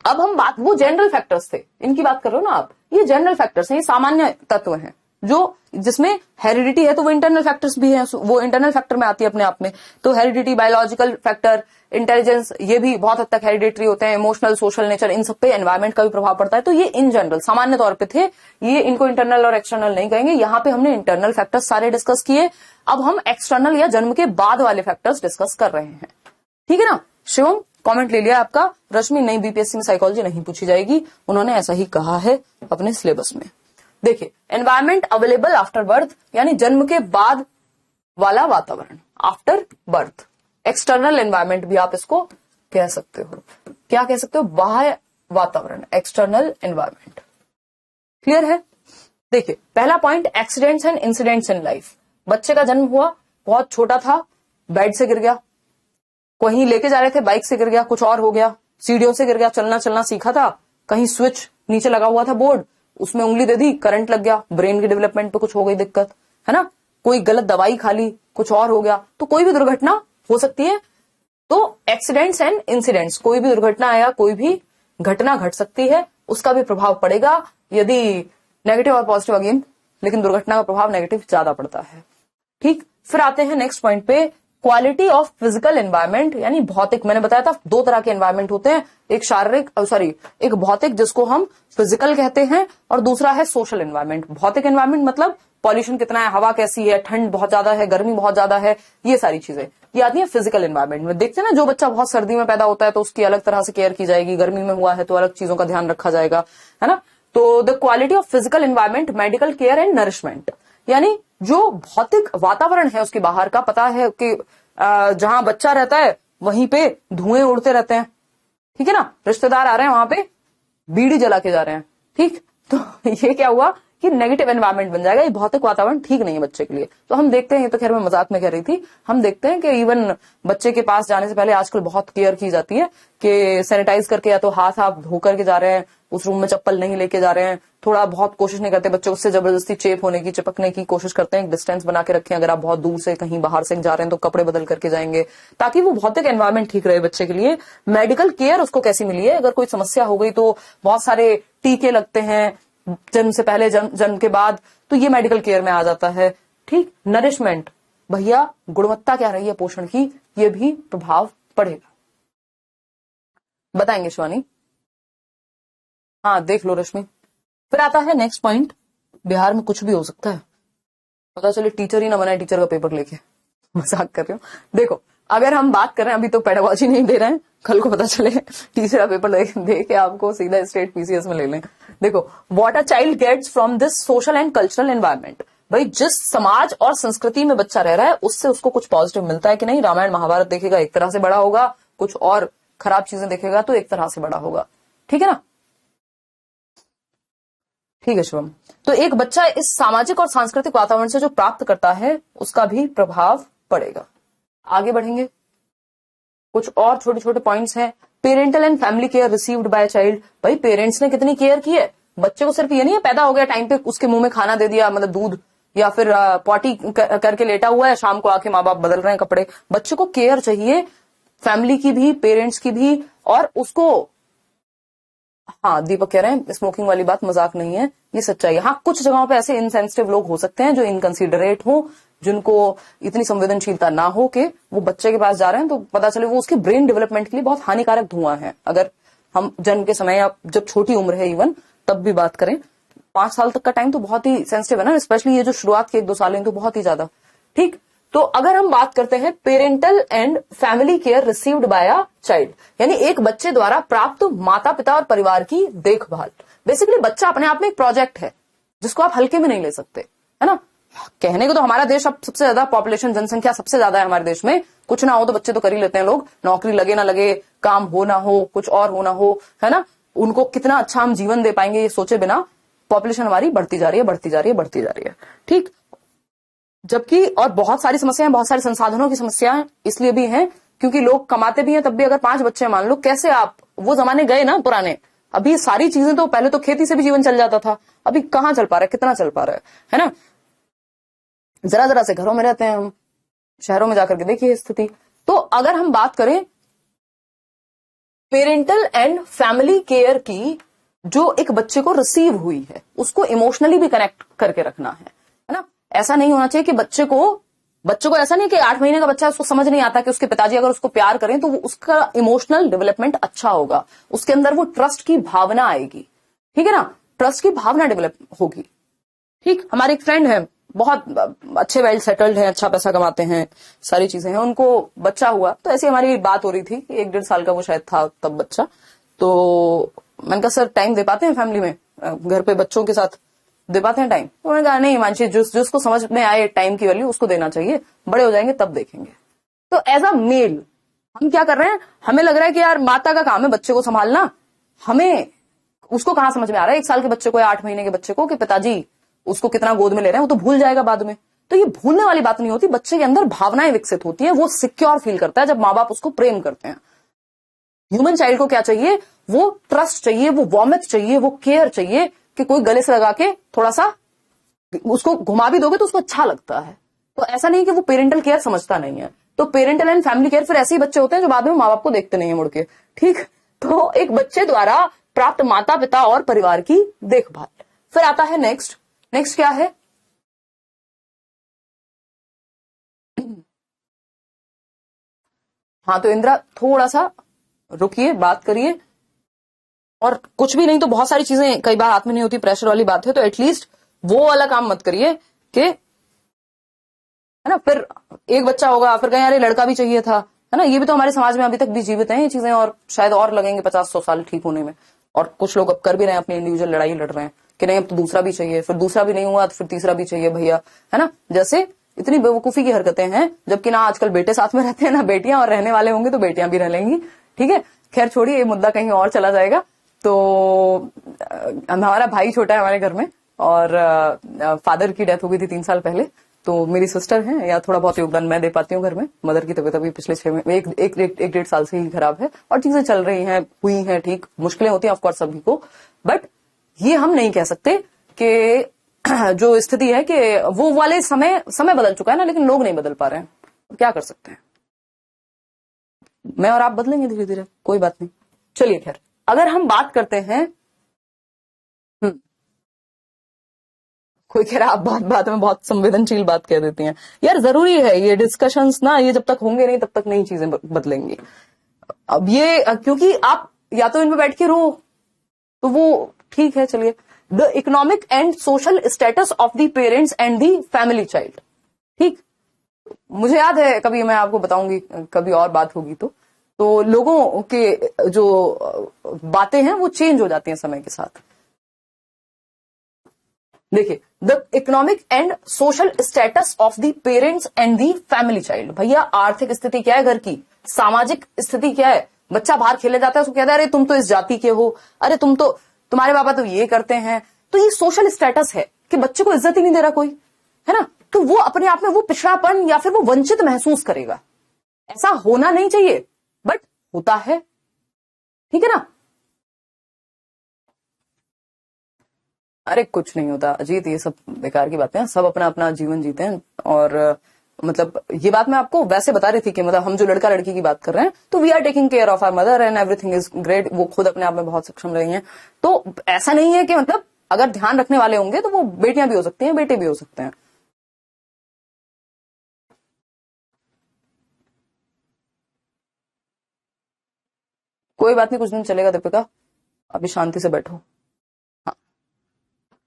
S1: अब हम बात, वो जनरल फैक्टर्स थे, इनकी बात कर रहे हो ना आप, ये जनरल फैक्टर्स हैं, ये सामान्य तत्व हैं, जो जिसमें हेरिडिटी है तो वो इंटरनल फैक्टर्स भी हैं, वो इंटरनल फैक्टर में आती है अपने आप में। तो हेरिडिटी, बायोलॉजिकल फैक्टर, इंटेलिजेंस, ये भी बहुत हद तक हेरिडिटरी होते हैं, इमोशनल, सोशल नेचर, इन सब पे एनवायरमेंट का भी प्रभाव पड़ता है। तो ये इन जनरल सामान्य तौर पे थे, ये इनको इंटरनल और एक्सटर्नल नहीं कहेंगे। यहाँ पे हमने इंटरनल फैक्टर्स सारे डिस्कस किए, अब हम एक्सटर्नल या जन्म के बाद वाले फैक्टर्स डिस्कस कर रहे हैं, ठीक है ना। शिवम कमेंट ले लिया आपका, रश्मि नहीं, बीपीएससी में साइकोलॉजी नहीं पूछी जाएगी, उन्होंने ऐसा ही कहा है अपने सिलेबस में। देखिए, एनवायरमेंट अवेलेबल आफ्टर बर्थ, यानी जन्म के बाद वाला वातावरण, आफ्टर बर्थ। एक्सटर्नल एनवायरमेंट भी आप इसको कह सकते हो, क्या कह सकते हो, बाह्य वातावरण, एक्सटर्नल एनवायरमेंट। क्लियर है। देखिए पहला point, accidents and incidents in life. बच्चे का जन्म हुआ, बहुत छोटा था, बेड से गिर गया, कहीं लेके जा रहे थे, बाइक से गिर गया, कुछ और हो गया, सीढ़ियों से गिर गया, चलना सीखा था, कहीं स्विच नीचे लगा हुआ था बोर्ड, उसमें उंगली दे दी, करंट लग गया, ब्रेन की डेवलपमेंट पे कुछ हो गई दिक्कत, है ना। कोई गलत दवाई खा ली, कुछ और हो गया, तो कोई भी दुर्घटना हो सकती है। तो एक्सीडेंट्स एंड इंसिडेंट्स, कोई भी दुर्घटना या कोई भी घटना घट सकती है, उसका भी प्रभाव पड़ेगा, यदि नेगेटिव और पॉजिटिव अगेन, लेकिन दुर्घटना का प्रभाव नेगेटिव ज्यादा पड़ता है। ठीक, फिर आते हैं नेक्स्ट पॉइंट पे, क्वालिटी ऑफ फिजिकल एनवायरमेंट, यानी भौतिक। मैंने बताया था दो तरह के एनवायरमेंट होते हैं, एक शारीरिक एक भौतिक जिसको हम फिजिकल कहते हैं, और दूसरा है सोशल एनवायरमेंट। भौतिक एनवायरमेंट मतलब पॉल्यूशन कितना है, हवा कैसी है, ठंड बहुत ज्यादा है, गर्मी बहुत ज्यादा है, ये सारी चीजें ये आती है फिजिकल एनवायरमेंट में। देखते हैं ना, जो बच्चा बहुत सर्दी में पैदा होता है तो उसकी अलग तरह से केयर की जाएगी, गर्मी में हुआ है तो अलग चीजों का ध्यान रखा जाएगा, है ना। तो the quality of physical environment, medical care and nourishment, यानी जो भौतिक वातावरण है उसके बाहर का, पता है कि जहां बच्चा रहता है वहीं पे धुएं उड़ते रहते हैं, ठीक है ना, रिश्तेदार आ रहे हैं वहां पे बीड़ी जला के जा रहे हैं, ठीक, तो ये क्या हुआ कि नेगेटिव एनवायरमेंट बन जाएगा, ये भौतिक वातावरण ठीक नहीं है बच्चे के लिए। तो हम देखते हैं, ये तो खैर मैं मजाक में कह रही थी, हम देखते हैं कि इवन बच्चे के पास जाने से पहले आजकल बहुत केयर की जाती है कि सैनिटाइज करके या तो हाथ आप धो करके जा रहे हैं, उस रूम में चप्पल नहीं लेके जा रहे हैं, थोड़ा बहुत कोशिश नहीं करते बच्चों से जबरदस्ती चेप होने की, चिपकने की कोशिश करते हैं, डिस्टेंस बना के रखें। अगर आप बहुत दूर से कहीं बाहर से जा रहे हैं तो कपड़े बदल करके जाएंगे, ताकि वो भौतिक एनवायरमेंट ठीक रहे बच्चे के लिए। मेडिकल केयर उसको कैसी मिली है, अगर कोई समस्या हो गई तो बहुत सारे टीके लगते हैं जन्म से पहले, जन्म के बाद, तो ये मेडिकल केयर में आ जाता है। ठीक, नरिशमेंट, भैया गुणवत्ता क्या रही है पोषण की, ये भी प्रभाव पड़ेगा, बताएंगे शिवानी। हाँ देख लो रश्मि। फिर आता है नेक्स्ट पॉइंट, बिहार में कुछ भी हो सकता है, पता चले टीचर ही ना बनाए टीचर का पेपर लेके, मजाक कर रही हूँ। देखो अगर हम बात कर रहे हैं, अभी तो पेडागोजी नहीं दे रहे हैं, कल को पता चले टीचर का पेपर दे के आपको सीधा स्टेट पीसीएस में ले लें। देखो, what a child gets from this social and cultural environment, भाई जिस समाज और संस्कृति में बच्चा रह रहा है उससे उसको कुछ पॉजिटिव मिलता है कि नहीं। रामायण महाभारत देखेगा एक तरह से बड़ा होगा, कुछ और खराब चीजें देखेगा तो एक तरह से बड़ा होगा। ठीक है ना? ठीक है शुभम। तो एक बच्चा इस सामाजिक और सांस्कृतिक वातावरण से जो प्राप्त करता है उसका भी प्रभाव पड़ेगा। आगे बढ़ेंगे, कुछ और छोटे छोटे पॉइंट्स हैं। Parental and family care received by child. भाई पेरेंट्स ने कितनी केयर की है बच्चे को। सिर्फ ये नहीं है पैदा हो गया टाइम पे उसके मुंह में खाना दे दिया, मतलब दूध, या फिर पॉटी करके लेटा हुआ है, शाम को आके माँ बाप बदल रहे हैं कपड़े। बच्चे को केयर चाहिए, फैमिली की भी, पेरेंट्स की भी। और उसको, हाँ दीपक कह रहे हैं स्मोकिंग वाली बात मजाक नहीं है, ये सच्चाई है। हाँ कुछ जगहों पे ऐसे इनसेंसिटिव लोग हो सकते हैं जो इनकंसिडरेट हो, जिनको इतनी संवेदनशीलता ना हो कि वो बच्चे के पास जा रहे हैं तो पता चले वो उसके ब्रेन डेवलपमेंट के लिए बहुत हानिकारक धुआं है। अगर हम जन्म के समय या जब छोटी उम्र है इवन तब भी बात करें, 5 साल तक का टाइम तो बहुत ही सेंसिटिव है ना, स्पेशली ये जो शुरुआत के 1-2 साल हैं तो बहुत ही ज्यादा। ठीक, तो अगर हम बात करते हैं parental and family care received by a child, यानी एक बच्चे द्वारा प्राप्त माता पिता और परिवार की देखभाल। बेसिकली बच्चा अपने आप में एक प्रोजेक्ट है जिसको आप हल्के में नहीं ले सकते, है ना। कहने को तो हमारा देश अब सबसे ज्यादा पॉपुलेशन, जनसंख्या सबसे ज्यादा है हमारे देश में, कुछ ना हो तो बच्चे तो कर ही लेते हैं लोग, नौकरी लगे ना लगे, काम हो ना हो, कुछ और हो ना हो, है ना। उनको कितना अच्छा हम जीवन दे पाएंगे ये सोचे बिना पॉपुलेशन हमारी बढ़ती जा रही है, बढ़ती जा रही है, बढ़ती जा रही है। ठीक, जबकि और बहुत सारी समस्याएं, बहुत सारे संसाधनों की समस्याएं इसलिए भी हैं क्योंकि लोग कमाते भी हैं तब भी अगर 5 बच्चे मान लो, कैसे आप, वो जमाने गए ना पुराने। अभी सारी चीजें तो पहले तो खेती से भी जीवन चल जाता था, अभी कहां चल पा रहा है, कितना चल पा रहा है ना। जरा जरा से घरों में रहते हैं हम, शहरों में जाकर के देखिए स्थिति। तो अगर हम बात करें पेरेंटल एंड फैमिली केयर की जो एक बच्चे को रिसीव हुई है, उसको इमोशनली भी कनेक्ट करके रखना है ना। ऐसा नहीं होना चाहिए कि बच्चे को ऐसा नहीं कि 8 महीने का बच्चा है उसको समझ नहीं आता कि उसके पिताजी अगर उसको प्यार करें तो वो उसका इमोशनल डेवलपमेंट अच्छा होगा, उसके अंदर वो ट्रस्ट की भावना आएगी। ठीक है ना, ट्रस्ट की भावना डेवलप होगी। ठीक, हमारे एक फ्रेंड है, बहुत अच्छे, वेल सेटल्ड हैं, अच्छा पैसा कमाते हैं, सारी चीजें हैं, उनको बच्चा हुआ तो ऐसी हमारी बात हो रही थी, 1-1.5 साल का वो शायद था तब बच्चा। तो मैंने कहा सर टाइम दे पाते हैं फैमिली में, घर पे बच्चों के साथ दे पाते हैं टाइम? तो उन्होंने कहा नहीं हिमांशी, जिसको समझ में आए टाइम की वैल्यू उसको देना चाहिए, बड़े हो जाएंगे तब देखेंगे। तो एज अ मेल हम क्या कर रहे हैं, हमें लग रहा है कि यार माता का काम है बच्चे को संभालना, हमें उसको कहां समझ में आ रहा है 1 साल के बच्चे को या 8 महीने के बच्चे को कि पिताजी उसको कितना गोद में ले रहे हैं, वो तो भूल जाएगा बाद में। तो ये भूलने वाली बात नहीं होती, बच्चे के अंदर भावनाएं विकसित होती है, वो सिक्योर फील करता है जब माँ बाप उसको प्रेम करते हैं। ह्यूमन चाइल्ड को क्या चाहिए, वो ट्रस्ट चाहिए, वो वार्मथ चाहिए, वो केयर चाहिए कि कोई गले से लगा के थोड़ा सा उसको घुमा भी दोगे तो उसको अच्छा लगता है। तो ऐसा नहीं कि वो पेरेंटल केयर समझता नहीं है। तो पेरेंटल एंड फैमिली केयर फिर ऐसे ही बच्चे होते हैं जो बाद में माँ बाप को देखते नहीं है मुड़ के। ठीक, तो एक बच्चे द्वारा प्राप्त माता पिता और परिवार की देखभाल। फिर आता है नेक्स्ट क्या है, हाँ तो इंदिरा थोड़ा सा रुकिए, बात करिए। और कुछ भी नहीं तो बहुत सारी चीजें कई बार हाथ में नहीं होती, प्रेशर वाली बात है, तो एटलीस्ट वो वाला काम मत करिए कि, है ना, फिर एक बच्चा होगा फिर कहीं अरे लड़का भी चाहिए था, है ना। ये भी तो हमारे समाज में अभी तक भी जीवित हैं ये चीजें, और शायद और लगेंगे 50-100 साल ठीक होने में। और कुछ लोग अब कर भी रहे हैं, अपनी इंडिविजुअल लड़ाई लड़ रहे हैं कि नहीं अब तो दूसरा भी चाहिए, फिर दूसरा भी नहीं हुआ तो फिर तीसरा भी चाहिए भैया, है ना। जैसे इतनी बेवकूफी की हरकतें हैं, जबकि ना आजकल बेटे साथ में रहते हैं ना बेटियां, और रहने वाले होंगे तो बेटियां भी रह लेंगी। ठीक है, खैर छोड़िए, ये मुद्दा कहीं और चला जाएगा। तो हमारा भाई छोटा है हमारे घर में, और फादर की डेथ हो गई थी 3 साल पहले, तो मेरी सिस्टर है, या थोड़ा बहुत योगदान मैं दे पाती हूँ घर में। मदर की तबीयत अभी पिछले 6 महीने 1-1.5 साल से ही खराब है, और चीजें चल रही हैं, हुई हैं ठीक, मुश्किलें होती हैं ऑफकोर्स सभी को, बट ये हम नहीं कह सकते कि जो स्थिति है कि वो वाले समय बदल चुका है ना, लेकिन लोग नहीं बदल पा रहे हैं, क्या कर सकते हैं। मैं और आप बदलेंगे धीरे धीरे, कोई बात नहीं। चलिए खैर, अगर हम बात करते हैं, कोई कह रहा आप बात में बहुत संवेदनशील बात कह देती हैं। यार जरूरी है ये डिस्कशंस ना, ये जब तक होंगे नहीं तब तक नहीं चीजें बदलेंगी। अब ये क्योंकि आप या तो इनमें बैठ के रो तो वो ठीक है, चलिए। The economic and social status of the parents and the family child. ठीक, मुझे याद है, कभी मैं आपको बताऊंगी, कभी और बात होगी तो लोगों के जो बातें हैं वो चेंज हो जाती हैं समय के साथ। देखिए, the economic and social status of the parents and the family child. भैया आर्थिक स्थिति क्या है घर की, सामाजिक स्थिति क्या है, बच्चा बाहर खेले जाता है, उसको कहता है अरे तुम तो इस जाति के हो, अरे तुम्हारे पापा तो ये करते हैं। तो ये सोशल स्टेटस है कि बच्चे को इज्जत ही नहीं दे रहा कोई, है ना। तो वो अपने आप में वो पिछड़ापन या फिर वो वंचित महसूस करेगा। ऐसा होना नहीं चाहिए, बट होता है, ठीक है ना। अरे कुछ नहीं होता अजीत, ये सब बेकार की बातें हैं, सब अपना अपना जीवन जीते हैं। और मतलब ये बात मैं आपको वैसे बता रही थी कि मतलब हम जो लड़का लड़की की बात कर रहे हैं, तो we are taking care of our mother and everything is great. वो खुद अपने आप में बहुत सक्षम रही हैं। तो ऐसा नहीं है कि मतलब अगर ध्यान रखने वाले होंगे तो वो बेटियां भी हो सकती हैं, बेटे भी हो सकते हैं। कोई बात नहीं, कुछ दिन चलेगा दीपिका, अभी शांति से बैठो। हाँ,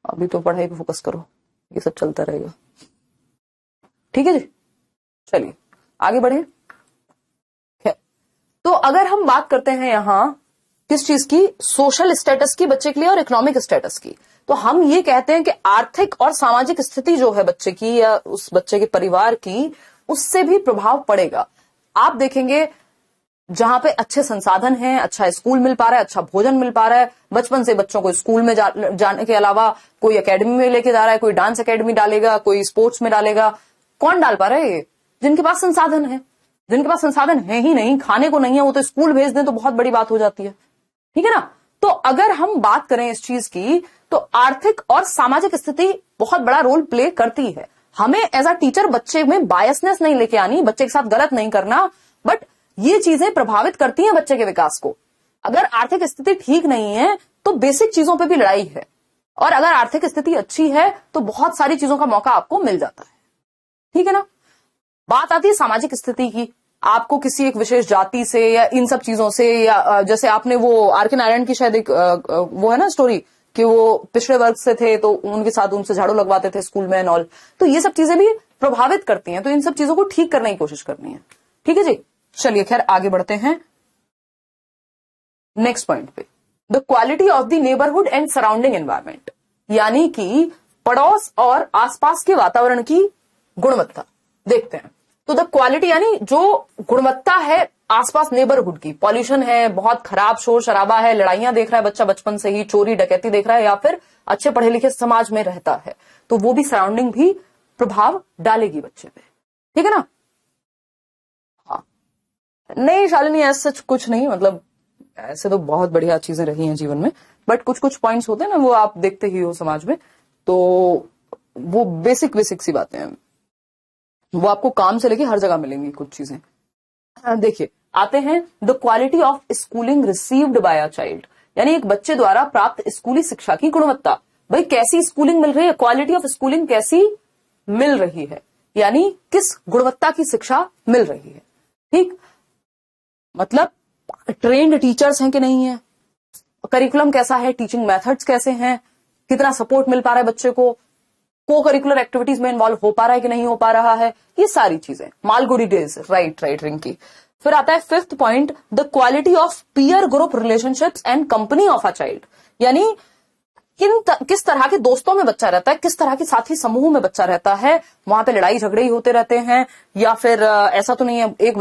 S1: अभी तो पढ़ाई पे फोकस करो, ये सब चलता रहेगा, ठीक है जी। चलिए आगे बढ़े। तो अगर हम बात करते हैं यहां किस चीज की, सोशल स्टेटस की बच्चे के लिए और इकोनॉमिक स्टेटस की, तो हम ये कहते हैं कि आर्थिक और सामाजिक स्थिति जो है बच्चे की या उस बच्चे के परिवार की, उससे भी प्रभाव पड़ेगा। आप देखेंगे जहां पे अच्छे संसाधन हैं, अच्छा स्कूल मिल पा रहा है, अच्छा भोजन मिल पा रहा है, बचपन से बच्चों को स्कूल में जाने के अलावा कोई एकेडमी में लेके जा रहा है, कोई डांस एकेडमी डालेगा, कोई स्पोर्ट्स में डालेगा, कौन डाल पा रहा है? ये जिनके पास संसाधन है। जिनके पास संसाधन है ही नहीं, खाने को नहीं है, वो तो स्कूल भेज दें तो बहुत बड़ी बात हो जाती है, ठीक है ना। तो अगर हम बात करें इस चीज की, तो आर्थिक और सामाजिक स्थिति बहुत बड़ा रोल प्ले करती है। हमें एज अ टीचर बच्चे में बायसनेस नहीं लेके आनी, बच्चे के साथ गलत नहीं करना, बट ये चीजें प्रभावित करती हैं बच्चे के विकास को। अगर आर्थिक स्थिति ठीक नहीं है तो बेसिक चीजों पे भी लड़ाई है, और अगर आर्थिक स्थिति अच्छी है तो बहुत सारी चीजों का मौका आपको मिल जाता है, ठीक है ना। बात आती है सामाजिक स्थिति की, आपको किसी एक विशेष जाति से या इन सब चीजों से, या जैसे आपने वो आर.के. नारायण की शायद एक वो है ना स्टोरी कि वो पिछड़े वर्ग से थे तो उनके साथ उनसे झाड़ू लगवाते थे स्कूल में एंड ऑल। तो ये सब चीजें भी प्रभावित करती हैं, तो इन सब चीजों को ठीक करने की कोशिश करनी है, ठीक है जी। चलिए खैर आगे बढ़ते हैं नेक्स्ट पॉइंट पे, the quality of the neighbourhood and surrounding environment, यानी कि पड़ोस और आसपास के वातावरण की गुणवत्ता देखते हैं। तो द क्वालिटी यानी जो गुणवत्ता है आसपास नेबरहुड की, पॉल्यूशन है, बहुत खराब शोर शराबा है, लड़ाइयां देख रहा है बच्चा बचपन से ही, चोरी डकैती देख रहा है, या फिर अच्छे पढ़े लिखे समाज में रहता है, तो वो भी सराउंडिंग भी प्रभाव डालेगी बच्चे पे, ठीक है ना। हाँ नहीं शालिनी, ऐसा सच कुछ नहीं, मतलब ऐसे तो बहुत बढ़िया चीजें रही हैं जीवन में, बट कुछ कुछ पॉइंट्स होते हैं ना, वो आप देखते ही हो समाज में, तो वो बेसिक सी बातें हैं, वो आपको काम से लेके हर जगह मिलेंगी कुछ चीजें। देखिए आते हैं the quality of schooling received by a child, यानी एक बच्चे द्वारा प्राप्त स्कूली शिक्षा की गुणवत्ता। भाई कैसी स्कूलिंग मिल रही है, क्वालिटी ऑफ स्कूलिंग कैसी मिल रही है, यानी किस गुणवत्ता की शिक्षा मिल रही है, ठीक। मतलब ट्रेन्ड टीचर्स हैं कि नहीं है, करिकुलम कैसा है, टीचिंग मेथड्स कैसे हैं, कितना सपोर्ट मिल पा रहा है बच्चे को, को करिकुलर एक्टिविटीज में इन्वॉल्व हो पा रहा है कि नहीं हो पा रहा है, ये सारी चीजें। Malgudi days, right Rinki. फिर आता है fifth point, the quality of peer group relationships and company of a child, यानी किस तरह के दोस्तों में बच्चा रहता है, किस तरह के साथी समूह में बच्चा रहता है, वहां पे लड़ाई झगड़े ही होते रहते हैं, या फिर ऐसा तो नहीं है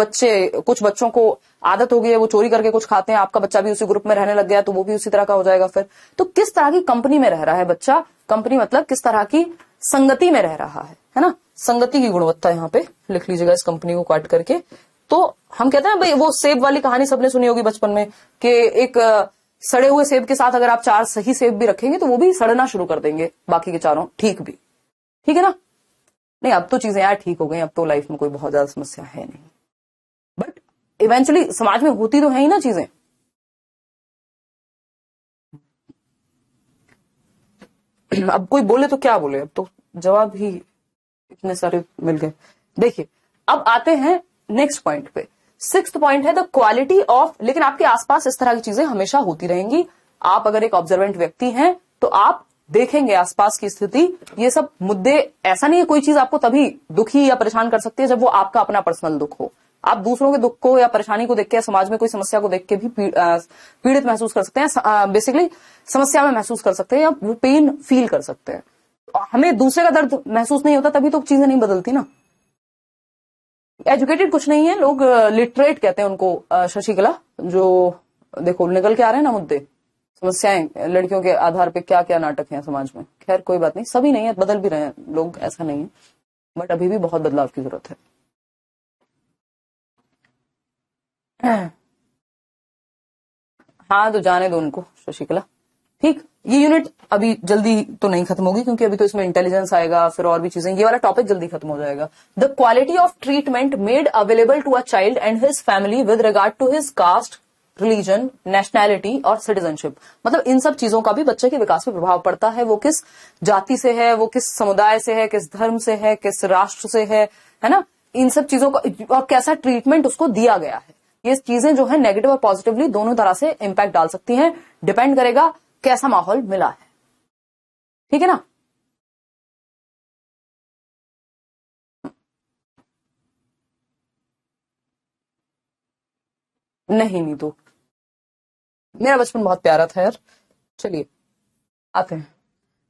S1: कुछ बच्चों को आदत हो गई है वो चोरी करके कुछ खाते हैं, आपका बच्चा भी उसी ग्रुप में रहने लग गया तो वो भी उसी तरह का हो जाएगा फिर। तो किस तरह की कंपनी में रह रहा है बच्चा, कंपनी मतलब किस तरह की संगति में रह रहा है ना। संगति की गुणवत्ता यहाँ पे लिख लीजिएगा इस कंपनी को काट करके। तो हम कहते हैं भाई वो सेब वाली कहानी सबने सुनी होगी बचपन में, कि एक सड़े हुए सेब के साथ अगर आप 4 सही सेब भी रखेंगे तो वो भी सड़ना शुरू कर देंगे, बाकी के चारों ठीक भी, ठीक है ना। नहीं अब तो चीजें यार ठीक हो गई, अब तो लाइफ में कोई बहुत ज्यादा समस्या है नहीं, बट इवेंचुअली समाज में होती तो है ही ना चीजें। अब कोई बोले तो क्या बोले, अब तो जवाब ही इतने सारे मिल गए। देखिए अब आते हैं नेक्स्ट पॉइंट पे, सिक्स्थ पॉइंट है द क्वालिटी ऑफ, लेकिन आपके आसपास इस तरह की चीजें हमेशा होती रहेंगी। आप अगर एक ऑब्जर्वेंट व्यक्ति हैं तो आप देखेंगे आसपास की स्थिति, ये सब मुद्दे, ऐसा नहीं है कोई चीज आपको तभी दुखी या परेशान कर सकती है जब वो आपका अपना पर्सनल दुख हो। आप दूसरों के दुख को या परेशानी को देख के, समाज में कोई समस्या को देख के भी पीड़ित महसूस कर सकते हैं, बेसिकली समस्या में महसूस कर सकते हैं, या वो पेन फील कर सकते हैं। हमें दूसरे का दर्द महसूस नहीं होता तभी तो चीजें नहीं बदलती ना। एजुकेटेड कुछ नहीं है, लोग लिटरेट कहते हैं उनको। शशिकला, जो देखो निकल के आ रहे हैं ना मुद्दे, समस्याएं, लड़कियों के आधार पे क्या क्या नाटक हैं समाज में। खैर कोई बात नहीं, सभी नहीं है, बदल भी रहे हैं लोग, ऐसा नहीं है, बट अभी भी बहुत बदलाव की जरूरत है। हाँ तो जाने दो उनको शशिकला, ठीक। ये यूनिट अभी जल्दी तो नहीं खत्म होगी, क्योंकि अभी तो इसमें इंटेलिजेंस आएगा, फिर और भी चीजें, ये वाला टॉपिक जल्दी खत्म हो जाएगा। The quality of treatment made available to a child and his family with regard to his caste, religion, nationality or citizenship. मतलब इन सब चीजों का भी बच्चे के विकास पे प्रभाव पड़ता है। वो किस जाति से है, वो किस समुदाय से है, किस धर्म से है, किस राष्ट्र से है ना, इन सब चीजों का, और कैसा ट्रीटमेंट उसको दिया गया है। ये चीजें जो है नेगेटिव और पॉजिटिवली दोनों तरह से इंपैक्ट डाल सकती हैं, डिपेंड करेगा कैसा माहौल मिला है, ठीक है ना। नहीं नहीं तो मेरा बचपन बहुत प्यारा था यार। चलिए आते हैं,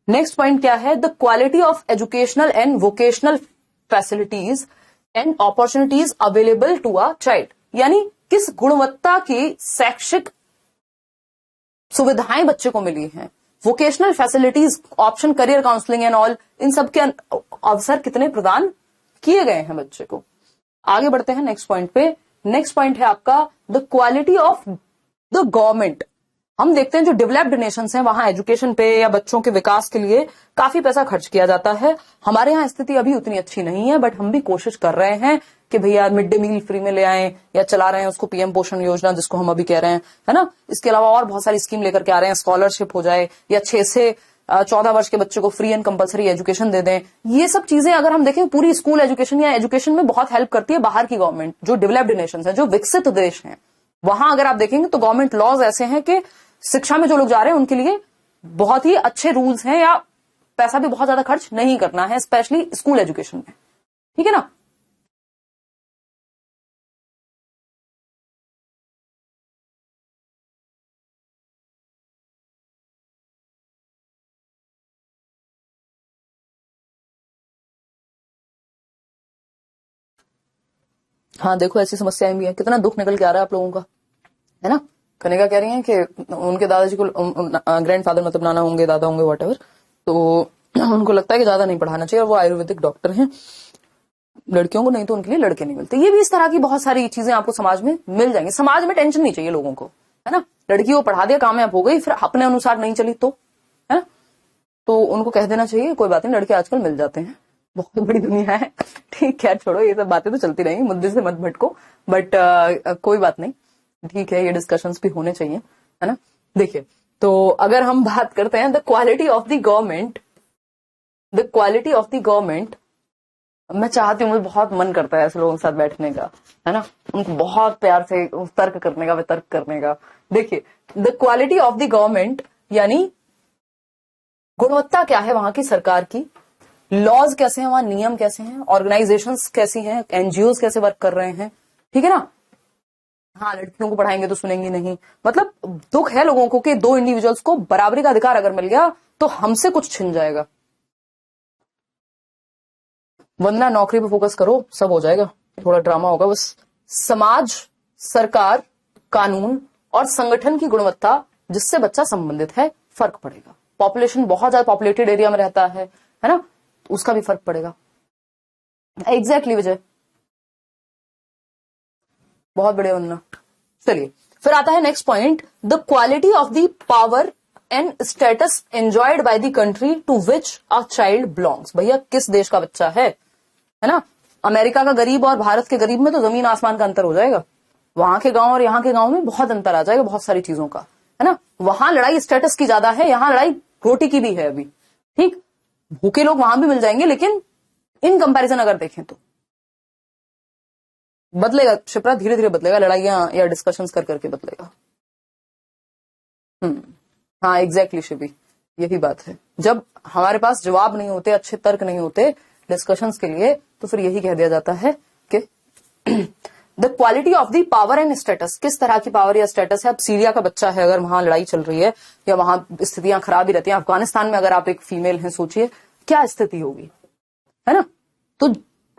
S1: नेक्स्ट पॉइंट क्या है, the quality of educational and vocational facilities and opportunities available to a child. यानी किस गुणवत्ता की शैक्षिक सुविधाएं बच्चे को मिली हैं, vocational facilities, option, career counselling and all, इन सब के अवसर कितने प्रदान किए गए हैं बच्चे को। आगे बढ़ते हैं नेक्स्ट पॉइंट पे। नेक्स्ट पॉइंट है आपका the quality of the government. हम देखते हैं जो डेवलप्ड नेशंस हैं वहां एजुकेशन पे या बच्चों के विकास के लिए काफी पैसा खर्च किया जाता है। हमारे यहाँ स्थिति अभी उतनी अच्छी नहीं है, बट हम भी कोशिश कर रहे हैं कि भैया मिड डे मील फ्री में ले आएं, या चला रहे हैं उसको पीएम पोषण योजना, जिसको हम अभी कह रहे हैं, है ना। इसके अलावा और बहुत सारी स्कीम लेकर के आ रहे हैं, स्कॉलरशिप हो जाए, या 6 से 14 वर्ष के बच्चे को फ्री एंड कंपलसरी एजुकेशन दे दें। ये सब चीजें अगर हम देखें, पूरी स्कूल एजुकेशन या एजुकेशन में बहुत हेल्प करती है बाहर की गवर्नमेंट। जो डेवलप्ड नेशंस हैं, जो विकसित देश हैं, वहां अगर आप देखेंगे तो गवर्नमेंट लॉज ऐसे हैं कि शिक्षा में जो लोग जा रहे हैं उनके लिए बहुत ही अच्छे रूल्स हैं, या पैसा भी बहुत ज्यादा खर्च नहीं करना है, स्पेशली स्कूल एजुकेशन में, ठीक है ना। हाँ देखो ऐसी समस्याएं भी है, कितना दुख निकल के आ रहा है आप लोगों का, है ना। कनिका कह रही हैं कि उनके दादाजी को, ग्रैंड फादर मतलब नाना होंगे, दादा होंगे, वॉट तो उनको लगता है कि ज्यादा नहीं पढ़ाना चाहिए, और वो आयुर्वेदिक डॉक्टर हैं लड़कियों को, नहीं तो उनके लिए लड़के नहीं मिलते। ये भी इस तरह की बहुत सारी चीजें आपको समाज में मिल जाएंगी। समाज में टेंशन नहीं चाहिए लोगों को, है ना। लड़की को पढ़ा दिया, कामयाब हो गई, फिर अपने अनुसार नहीं चली तो, है ना, तो उनको कह देना चाहिए कोई बात नहीं, लड़के आजकल मिल जाते हैं, बहुत बड़ी दुनिया है, ठीक है। छोड़ो ये सब बातें तो चलती रहेंगी, मुद्दे से मत भटको, बट कोई बात नहीं, ठीक है, ये डिस्कशंस भी होने चाहिए, है ना। देखिए, तो अगर हम बात करते हैं the quality of the government, the quality of the government, मैं चाहती हूँ, मुझे बहुत मन करता है ऐसे लोगों के साथ बैठने का, है ना, उनको बहुत प्यार से तर्क करने का, वितर्क करने का। देखिए, the quality of the government यानी गुणवत्ता क्या है वहां की सरकार की, लॉज कैसे हैं वहां, नियम कैसे हैं, ऑर्गेनाइजेशंस कैसी हैं, एनजीओ कैसे वर्क कर रहे हैं, ठीक है ना। हाँ लड़कियों को पढ़ाएंगे तो सुनेंगी नहीं, मतलब दुख है लोगों को कि दो इंडिविजुअल्स को बराबरी का अधिकार अगर मिल गया तो हमसे कुछ छिन जाएगा। वंदना नौकरी पे फोकस करो, सब हो जाएगा, थोड़ा ड्रामा होगा बस। समाज, सरकार, कानून और संगठन की गुणवत्ता जिससे बच्चा संबंधित है, फर्क पड़ेगा। पॉपुलेशन बहुत ज्यादा पॉपुलेटेड एरिया में रहता है ना, उसका भी फर्क पड़ेगा। एग्जैक्टली विजय, बहुत बढ़िया वंदना। चलिए फिर आता है next point, the quality of the power and status enjoyed by the country to which a child belongs. भैया किस देश का बच्चा है ना। अमेरिका का गरीब और भारत के गरीब में तो जमीन आसमान का अंतर हो जाएगा, वहां के गांव और यहाँ के गांव में बहुत अंतर आ जाएगा बहुत सारी चीजों का, है ना। वहां लड़ाई स्टेटस की ज्यादा है, यहाँ लड़ाई रोटी की भी है अभी, ठीक। भूखे लोग वहां भी मिल जाएंगे, लेकिन इन कंपैरिजन अगर देखें तो बदलेगा शिप्रा, धीरे धीरे बदलेगा, लड़ाइयां या डिस्कशंस कर करके बदलेगा। हाँ एग्जैक्टली शिवी, यही बात है। जब हमारे पास जवाब नहीं होते, अच्छे तर्क नहीं होते डिस्कशंस के लिए, तो फिर यही कह दिया जाता है कि the quality of the power and status, किस तरह की पावर या स्टेटस है। अब सीरिया का बच्चा है, अगर वहां लड़ाई चल रही है या वहां स्थितियां खराब ही रहती हैं, अफगानिस्तान में अगर आप एक फीमेल हैं, सोचिए क्या स्थिति होगी, है ना। तो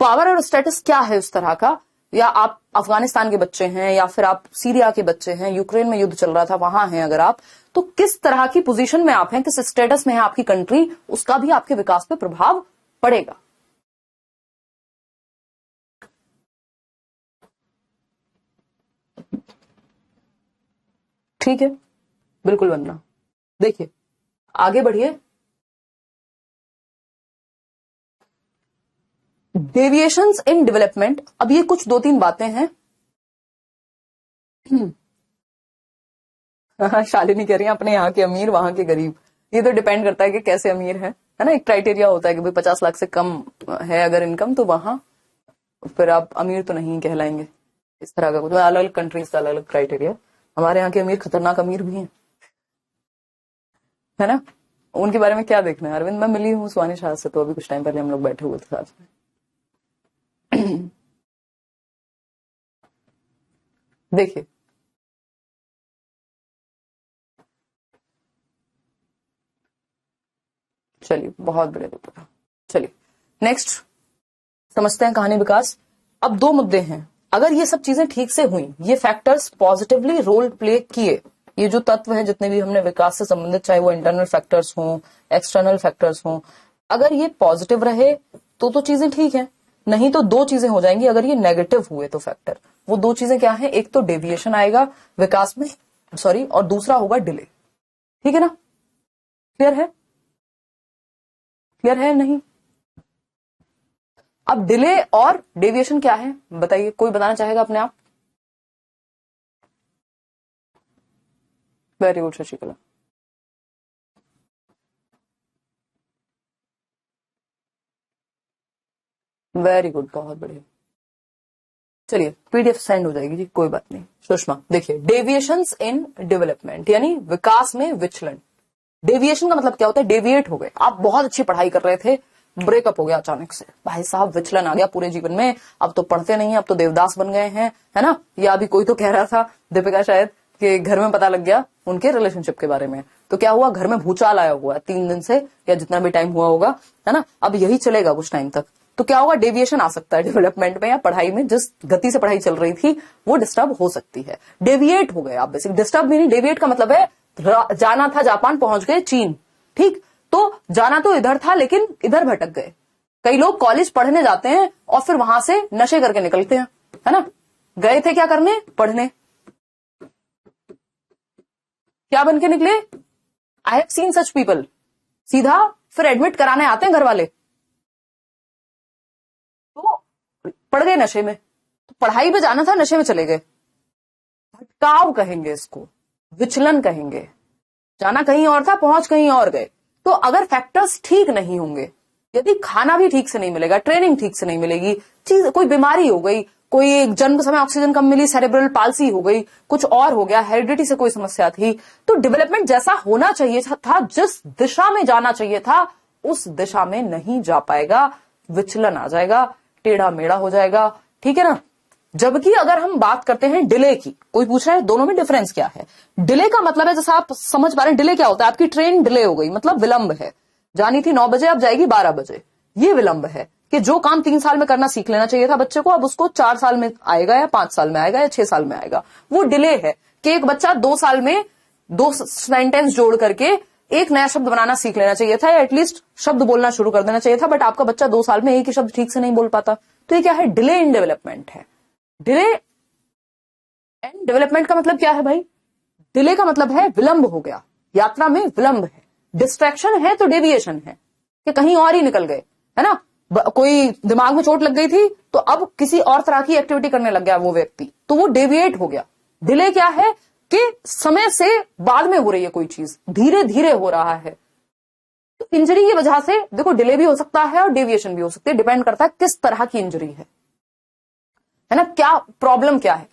S1: पावर और स्टेटस क्या है उस तरह का, या आप अफगानिस्तान के बच्चे हैं या फिर आप सीरिया के बच्चे हैं, यूक्रेन में युद्ध चल रहा था वहां हैं अगर आप, तो किस तरह की पोजीशन में आप हैं, किस स्टेटस में है आपकी कंट्री, उसका भी आपके विकास पे प्रभाव पड़ेगा। ठीक है, बिल्कुल बनना। देखिए आगे बढ़िए। डेविएशंस इन डेवलपमेंट, अब ये कुछ 2-3 बातें हैं। शालिनी कह रही है अपने यहाँ के अमीर वहां के गरीब, ये तो डिपेंड करता है कि कैसे अमीर है ना। एक क्राइटेरिया होता है कि भाई 50 लाख से कम है अगर इनकम, तो वहां फिर आप अमीर तो नहीं कहलाएंगे। इस तरह का कुछ अलग अलग कंट्रीज का अलग अलग क्राइटेरिया। हमारे यहाँ के अमीर खतरनाक अमीर भी हैं, है ना। उनके बारे में क्या देखना है। अरविंद, मैं मिली हूँ सुहानी शाह से, तो अभी कुछ टाइम पहले हम लोग बैठे हुए थे साथ में। देखिए चलिए, बहुत बड़े पेपर। चलिए नेक्स्ट समझते हैं कहानी विकास। अब 2 मुद्दे हैं। अगर ये सब चीजें ठीक से हुई, ये फैक्टर्स पॉजिटिवली रोल प्ले किए, ये जो तत्व हैं जितने भी हमने विकास से संबंधित, चाहे वो इंटरनल फैक्टर्स हों एक्सटर्नल फैक्टर्स हों, अगर ये पॉजिटिव रहे तो चीजें ठीक है। नहीं तो 2 चीजें हो जाएंगी अगर ये नेगेटिव हुए तो फैक्टर। वो 2 चीजें क्या है, एक तो डेविएशन आएगा विकास में, सॉरी, और दूसरा होगा डिले। ठीक है ना, क्लियर है, क्लियर है नहीं। अब डिले और डेविएशन क्या है बताइए, कोई बताना चाहेगा अपने आप। Very good Shashikala. Very good, बहुत बढ़िया। चलिए पीडीएफ सेंड हो जाएगी जी, कोई बात नहीं। सुषमा देखिए, डेविएशंस इन डेवलपमेंट यानी विकास में विचलन। डेविएशन का मतलब क्या होता है, डेविएट हो गए। आप बहुत अच्छी पढ़ाई कर रहे थे, ब्रेकअप हो गया अचानक से, भाई साहब विचलन आ गया पूरे जीवन में, अब तो पढ़ते नहीं, अब तो देवदास बन गए हैं, है ना। या अभी कोई तो कह रहा था, दीपिका शायद, कि घर में पता लग गया उनके रिलेशनशिप के बारे में, तो क्या हुआ, घर में भूचाल आया हुआ है 3 दिन से, या जितना भी टाइम हुआ होगा, है ना। अब यही चलेगा कुछ टाइम तक, तो क्या होगा, डेविएशन आ सकता है डेवलपमेंट में या पढ़ाई में। जिस गति से पढ़ाई चल रही थी वो डिस्टर्ब हो सकती है। डेविएट हो गए आप, बेसिक डिस्टर्ब मीनिंग, डेविएट का मतलब है जाना था जापान, पहुंच गए चीन। ठीक, तो जाना तो इधर था लेकिन इधर भटक गए। कई लोग कॉलेज पढ़ने जाते हैं और फिर वहां से नशे करके निकलते हैं, है ना। गए थे क्या करने, पढ़ने, क्या बन के निकले। I have seen such people, सीधा फिर एडमिट कराने आते हैं घर वाले, तो पड़ गए नशे में। तो पढ़ाई पे जाना था, नशे में चले गए। भटकाव कहेंगे इसको, विचलन कहेंगे। जाना कहीं और था, पहुंच कहीं और गए। तो अगर फैक्टर्स ठीक नहीं होंगे, यदि खाना भी ठीक से नहीं मिलेगा, ट्रेनिंग ठीक से नहीं मिलेगी, चीज कोई बीमारी हो गई, कोई जन्म समय ऑक्सीजन कम मिली, सेरेब्रल पाल्सी हो गई, कुछ और हो गया, हेरिडिटी से कोई समस्या थी, तो डेवलपमेंट जैसा होना चाहिए था, जिस दिशा में जाना चाहिए था, उस दिशा में नहीं जा पाएगा, विचलन आ जाएगा, टेढ़ा मेढ़ा हो जाएगा। ठीक है ना। जबकि अगर हम बात करते हैं डिले की, कोई पूछ रहा है दोनों में डिफरेंस क्या है। डिले का मतलब है, जैसा आप समझ पा रहे हैं, डिले क्या होता है, आपकी ट्रेन डिले हो गई, मतलब विलंब है, जानी थी 9 बजे, अब जाएगी 12 बजे। ये विलंब है कि जो काम 3 साल में करना सीख लेना चाहिए था बच्चे को, अब उसको 4 साल में आएगा, या 5 साल में आएगा, या 6 साल में आएगा। वो डिले है कि एक बच्चा 2 साल में 2 सेंटेंस जोड़ करके एक नया शब्द बनाना सीख लेना चाहिए था, या एटलीस्ट शब्द बोलना शुरू कर देना चाहिए था, बट आपका बच्चा 2 साल में एक ही शब्द ठीक से नहीं बोल पाता। तो ये क्या है, डिले इन डेवलपमेंट है। डिले एंड डेवलपमेंट का मतलब क्या है भाई, डिले का मतलब है विलंब हो गया, यात्रा में विलंब है। डिस्ट्रैक्शन है तो डेविएशन है कि कहीं और ही निकल गए, है ना। कोई दिमाग में चोट लग गई थी तो अब किसी और तरह की एक्टिविटी करने लग गया वो व्यक्ति, तो वो डेविएट हो गया। डिले क्या है कि समय से बाद में हो रही है कोई चीज, धीरे धीरे हो रहा है। तो इंजरी की वजह से देखो डिले भी हो सकता है और डेविएशन भी हो सकती है, डिपेंड करता है किस तरह की इंजरी है ना, क्या प्रॉब्लम क्या है।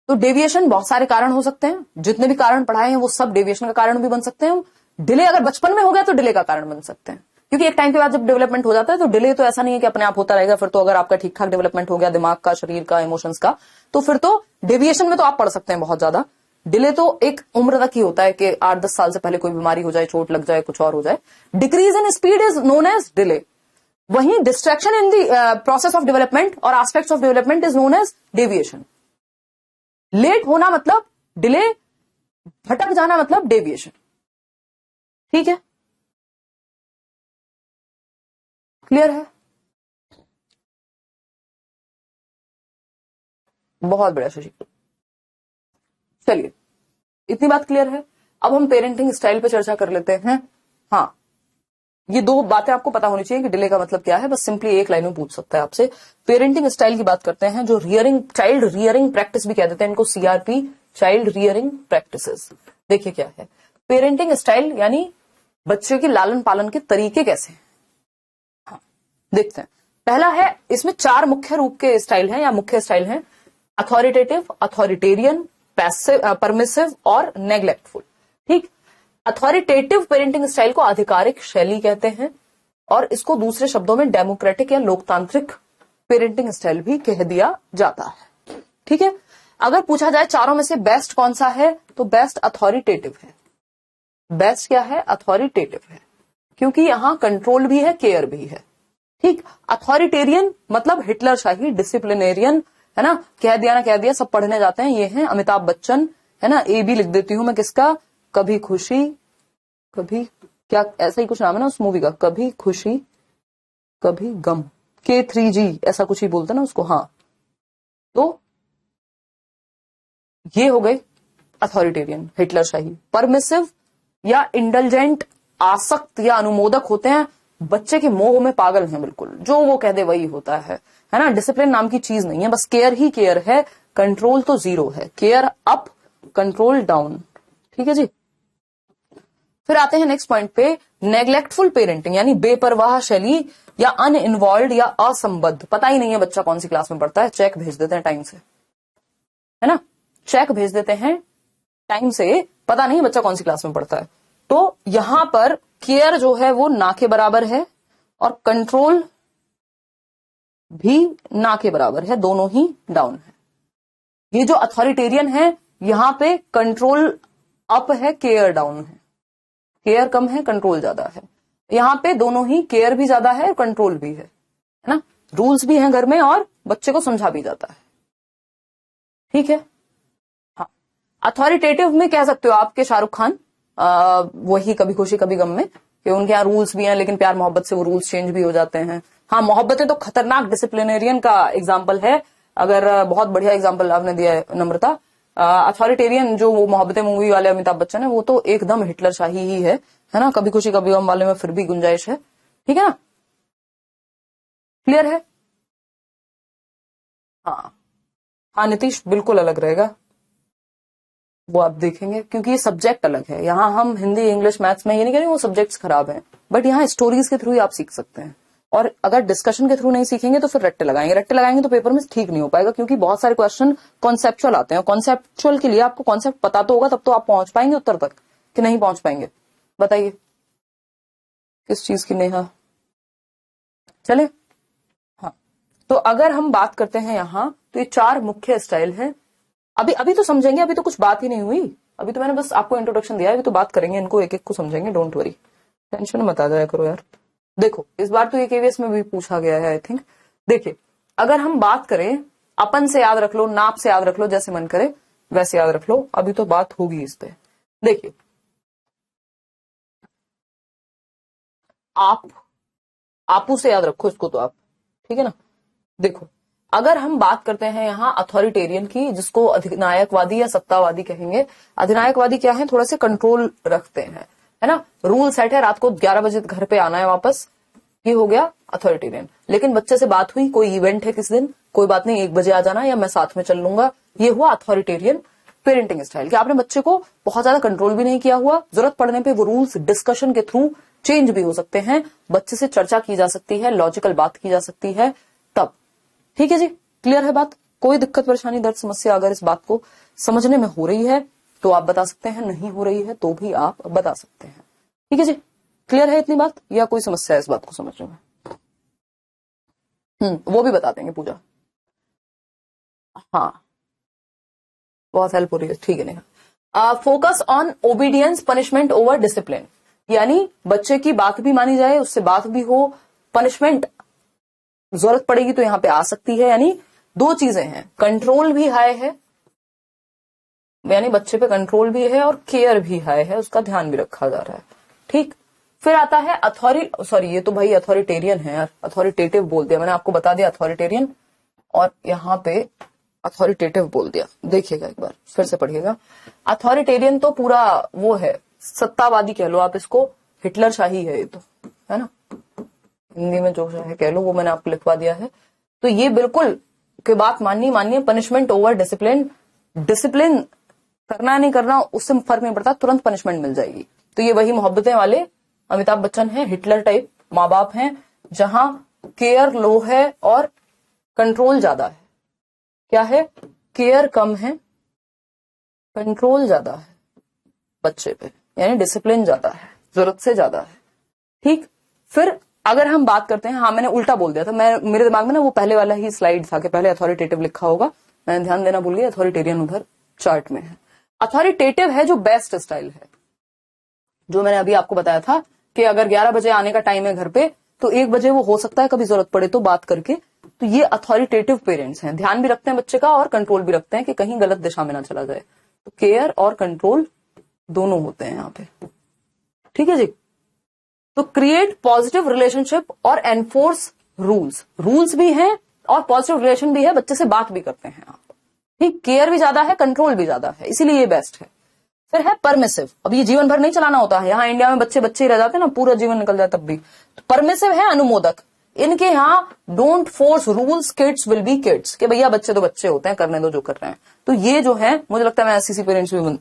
S1: तो डेविएशन बहुत सारे कारण हो सकते हैं, जितने भी कारण पढ़ाए हैं वो सब डेविएशन का कारण भी बन सकते हैं। डिले अगर बचपन में हो गया तो डिले का कारण बन सकते हैं, क्योंकि एक टाइम के बाद जब डेवलपमेंट हो जाता है तो डिले तो ऐसा नहीं है कि अपने आप होता रहेगा। फिर तो अगर आपका ठीक ठाक डेवलपमेंट हो गया दिमाग का, शरीर का, इमोशंस का, तो फिर तो डेविएशन में तो आप पढ़ सकते हैं बहुत ज्यादा। डिले तो एक उम्र तक ही होता है कि 8-10 साल से पहले कोई बीमारी हो जाए, चोट लग जाए, कुछ और हो जाए। Decrease in speed is known as delay. वहीं distraction in the process of development और aspects of development is known as deviation. Late होना मतलब डिले, भटक जाना मतलब डेविएशन। ठीक है, क्लियर है? बहुत बढ़िया शशि। चलिए, इतनी बात क्लियर है। अब हम पेरेंटिंग स्टाइल पे चर्चा कर लेते हैं। हाँ, ये दो बातें आपको पता होनी चाहिए कि डिले का मतलब क्या है, बस सिंपली एक लाइन में पूछ सकता है आपसे। पेरेंटिंग स्टाइल की बात करते हैं, जो रियरिंग, चाइल्ड रियरिंग प्रैक्टिस भी कह देते हैं इनको, CRP, चाइल्ड रियरिंग प्रैक्टिसेस। देखिए क्या है पेरेंटिंग स्टाइल, यानी बच्चे के लालन पालन के तरीके कैसे हैं। हाँ, देखते हैं। पहला है, इसमें 4 मुख्य रूप के स्टाइल हैं या मुख्य स्टाइल हैं: अथॉरिटेटिव, अथॉरिटेरियन, पैसिव, परमिसिव और नेग्लेक्टफुल। ठीक, अथॉरिटेटिव पेरेंटिंग स्टाइल को आधिकारिक शैली कहते हैं और इसको दूसरे शब्दों में डेमोक्रेटिक या लोकतांत्रिक पेरेंटिंग स्टाइल भी कह दिया जाता है। ठीक है, अगर पूछा जाए चारों में से बेस्ट कौन सा है, तो बेस्ट अथॉरिटेटिव है। बेस्ट क्या है? अथॉरिटेटिव है, क्योंकि यहां कंट्रोल भी है, केयर भी है। ठीक, अथॉरिटेरियन मतलब हिटलर शाही, डिसिप्लिनेरियन, है ना, कह दिया ना कह दिया, सब पढ़ने जाते हैं। ये हैं अमिताभ बच्चन, है ना, ए भी लिख देती हूं मैं, किसका? कभी खुशी, कभी क्या, ऐसा ही कुछ नाम है ना उस मूवी का, कभी खुशी कभी गम, K3G ऐसा कुछ ही बोलते ना उसको। हाँ, तो ये हो गए अथॉरिटेरियन, हिटलर शाही। परमिसिव या इंडल्जेंट, आसक्त या अनुमोदक होते हैं, बच्चे के मोह में पागल हैं बिल्कुल, जो वो कह दे वही होता है ना। डिसिप्लिन नाम की चीज नहीं है, बस केयर ही केयर है, कंट्रोल तो जीरो है, केयर अप कंट्रोल डाउन। ठीक है जी। फिर आते हैं नेक्स्ट पॉइंट पे, नेग्लेक्टफुल पेरेंटिंग, यानी बेपरवाह शैली या अनइन्वॉल्व या असंबद्ध। पता ही नहीं है बच्चा कौन सी क्लास में पढ़ता है, चेक भेज देते हैं टाइम से, है ना, चेक भेज देते हैं टाइम से, पता नहीं बच्चा कौन सी क्लास में पढ़ता है। तो यहां पर केयर जो है वो ना के बराबर है और कंट्रोल भी ना के बराबर है, दोनों ही डाउन है। ये जो अथॉरिटेरियन है, यहां पे कंट्रोल अप है, केयर डाउन है, केयर कम है, कंट्रोल ज्यादा है। यहां पे दोनों ही, केयर भी ज्यादा है, कंट्रोल भी है ना, रूल्स भी हैं घर में और बच्चे को समझा भी जाता है। ठीक है। हाँ, अथॉरिटेटिव में कह सकते हो आपके शाहरुख खान, वही कभी खुशी कभी गम में, कि उनके यहाँ रूल्स भी हैं लेकिन प्यार मोहब्बत से वो रूल्स चेंज भी हो जाते हैं। हाँ, मोहब्बतें तो खतरनाक डिसिप्लिनेरियन का एग्जाम्पल है, अगर बहुत बढ़िया एग्जाम्पल आपने दिया है नम्रता। अथॉरिटेरियन जो वो मोहब्बतें मूवी वाले अमिताभ बच्चन है, वो तो एकदम हिटलर शाही ही है ना। कभी खुशी कभी गम वाले में फिर भी गुंजाइश है। ठीक है ना, क्लियर है? हाँ हाँ नीतीश, बिल्कुल अलग रहेगा, वो आप देखेंगे, क्योंकि ये सब्जेक्ट अलग है। यहाँ हम हिंदी इंग्लिश मैथ्स में ये नहीं कह रहे वो सब्जेक्ट्स खराब हैं, बट यहाँ स्टोरीज के थ्रू ही आप सीख सकते हैं। और अगर डिस्कशन के थ्रू नहीं सीखेंगे तो फिर रट्टे लगाएंगे तो पेपर में ठीक नहीं हो पाएगा, क्योंकि बहुत सारे क्वेश्चन कॉन्सेप्चुअल आते हैं। कॉन्सेप्चुअल के लिए आपको कॉन्सेप्ट पता तो होगा, तब तो आप पहुंच पाएंगे उत्तर तक, कि नहीं पहुंच पाएंगे? बताइए, किस चीज की नेहा? चले। हाँ, तो अगर हम बात करते हैं यहाँ, तो ये 4 मुख्य स्टाइल है। अभी तो समझेंगे, अभी तो कुछ बात ही नहीं हुई, अभी तो मैंने बस आपको इंट्रोडक्शन दिया है, अभी तो बात करेंगे, इनको एक एक को समझेंगे, डोंट वरी, टेंशन मत आ जाया करो यार। देखो, इस बार तो ये केवीएस में भी पूछा गया है आई थिंक। देखिए, अगर हम बात करें, अपन से याद रख लो, नाप से याद रख लो, जैसे मन करे वैसे याद रख लो, अभी तो बात होगी इस पे। देखिए, आपू से याद रखो इसको तो आप, ठीक है ना। देखो, अगर हम बात करते हैं यहाँ अथॉरिटेरियन की, जिसको अधिनायकवादी या सत्तावादी कहेंगे। अधिनायकवादी क्या है? थोड़ा से कंट्रोल रखते हैं, है ना, रूल सेट है, रात को 11 बजे घर पे आना है वापस, ये हो गया अथॉरिटेरियन। लेकिन बच्चे से बात हुई, कोई इवेंट है किस दिन, कोई बात नहीं 1 बजे आ जाना या मैं साथ में चल लूंगा, ये हुआ अथॉरिटेरियन पेरेंटिंग स्टाइल। कि आपने बच्चे को बहुत ज्यादा कंट्रोल भी नहीं किया हुआ, जरूरत पड़ने पे वो रूल्स डिस्कशन के थ्रू चेंज भी हो सकते हैं, बच्चे से चर्चा की जा सकती है, लॉजिकल बात की जा सकती है, तब। ठीक है जी, क्लियर है बात? कोई दिक्कत परेशानी दर्द समस्या अगर इस बात को समझने में हो रही है तो आप बता सकते हैं, नहीं हो रही है तो भी आप बता सकते हैं। ठीक है जी, क्लियर है इतनी बात, या कोई समस्या है इस बात को समझने में? वो भी बता देंगे पूजा। हाँ, बहुत हेल्प हो रही है, ठीक है। नहीं, focus on obedience punishment over discipline, यानी बच्चे की बात भी मानी जाए, उससे बात भी हो, पनिशमेंट जरूरत पड़ेगी तो यहाँ पे आ सकती है। यानी दो चीजें हैं, कंट्रोल भी हाई है, यानी बच्चे पे कंट्रोल भी है और केयर भी हाई है, उसका ध्यान भी रखा जा रहा है। ठीक, फिर आता है ये तो भाई अथॉरिटेरियन है यार, अथॉरिटेटिव बोल दिया मैंने, आपको बता दिया अथॉरिटेरियन और यहाँ पे अथॉरिटेटिव बोल दिया। देखिएगा एक बार फिर से पढ़िएगा। अथॉरिटेरियन तो पूरा वो है, सत्तावादी कह लो आप इसको, हिटलर शाही है ये तो, है ना, हिंदी में जो है कह लो, वो मैंने आपको लिखवा दिया है। तो ये बिल्कुल की बात मानिए, पनिशमेंट ओवर डिसिप्लिन, डिसिप्लिन करना नहीं करना उससे फर्क नहीं पड़ता, तुरंत पनिशमेंट मिल जाएगी। तो ये वही मोहब्बतें वाले अमिताभ बच्चन है, हिटलर टाइप माँ बाप हैं, जहां केयर लो है और कंट्रोल ज्यादा है। क्या है, केयर कम है, कंट्रोल ज्यादा है बच्चे पे, यानी डिसिप्लिन ज्यादा है, जरूरत से ज्यादा है। ठीक, फिर अगर हम बात करते हैं, हाँ मैंने उल्टा बोल दिया था, मेरे दिमाग में ना वो पहले वाला ही स्लाइड था कि पहले अथॉरिटेटिव लिखा होगा, मैंने ध्यान देना भूल गई, अथॉरिटेरियन उधर चार्ट में है। अथॉरिटेटिव है जो बेस्ट स्टाइल है, जो मैंने अभी आपको बताया था कि अगर 11 बजे आने का टाइम है घर पे तो 1 बजे वो हो सकता है कभी जरूरत पड़े तो बात करके। तो ये अथॉरिटेटिव पेरेंट्स हैं, ध्यान भी रखते हैं बच्चे का और कंट्रोल भी रखते हैं कि कहीं गलत दिशा में ना चला जाए। तो केयर और कंट्रोल दोनों होते हैं यहाँ पे। ठीक है जी, तो क्रिएट पॉजिटिव रिलेशनशिप और एनफोर्स रूल्स, रूल्स भी हैं और पॉजिटिव रिलेशन भी है, बच्चे से बात भी करते हैं आप। ठीक, केयर भी ज्यादा है, कंट्रोल भी ज्यादा है, इसीलिए ये बेस्ट है। फिर है परमिसिव, अब ये जीवन भर नहीं चलाना होता है, यहाँ इंडिया में बच्चे बच्चे ही रह जाते हैं ना, पूरा जीवन निकल जाए तब भी। तो परमिसिव है अनुमोदक, इनके यहाँ don't force rules, kids will be kids, कि भैया बच्चे तो बच्चे होते हैं, करने दो जो कर रहे हैं। तो ये जो है, मुझे लगता है मैं ऐसी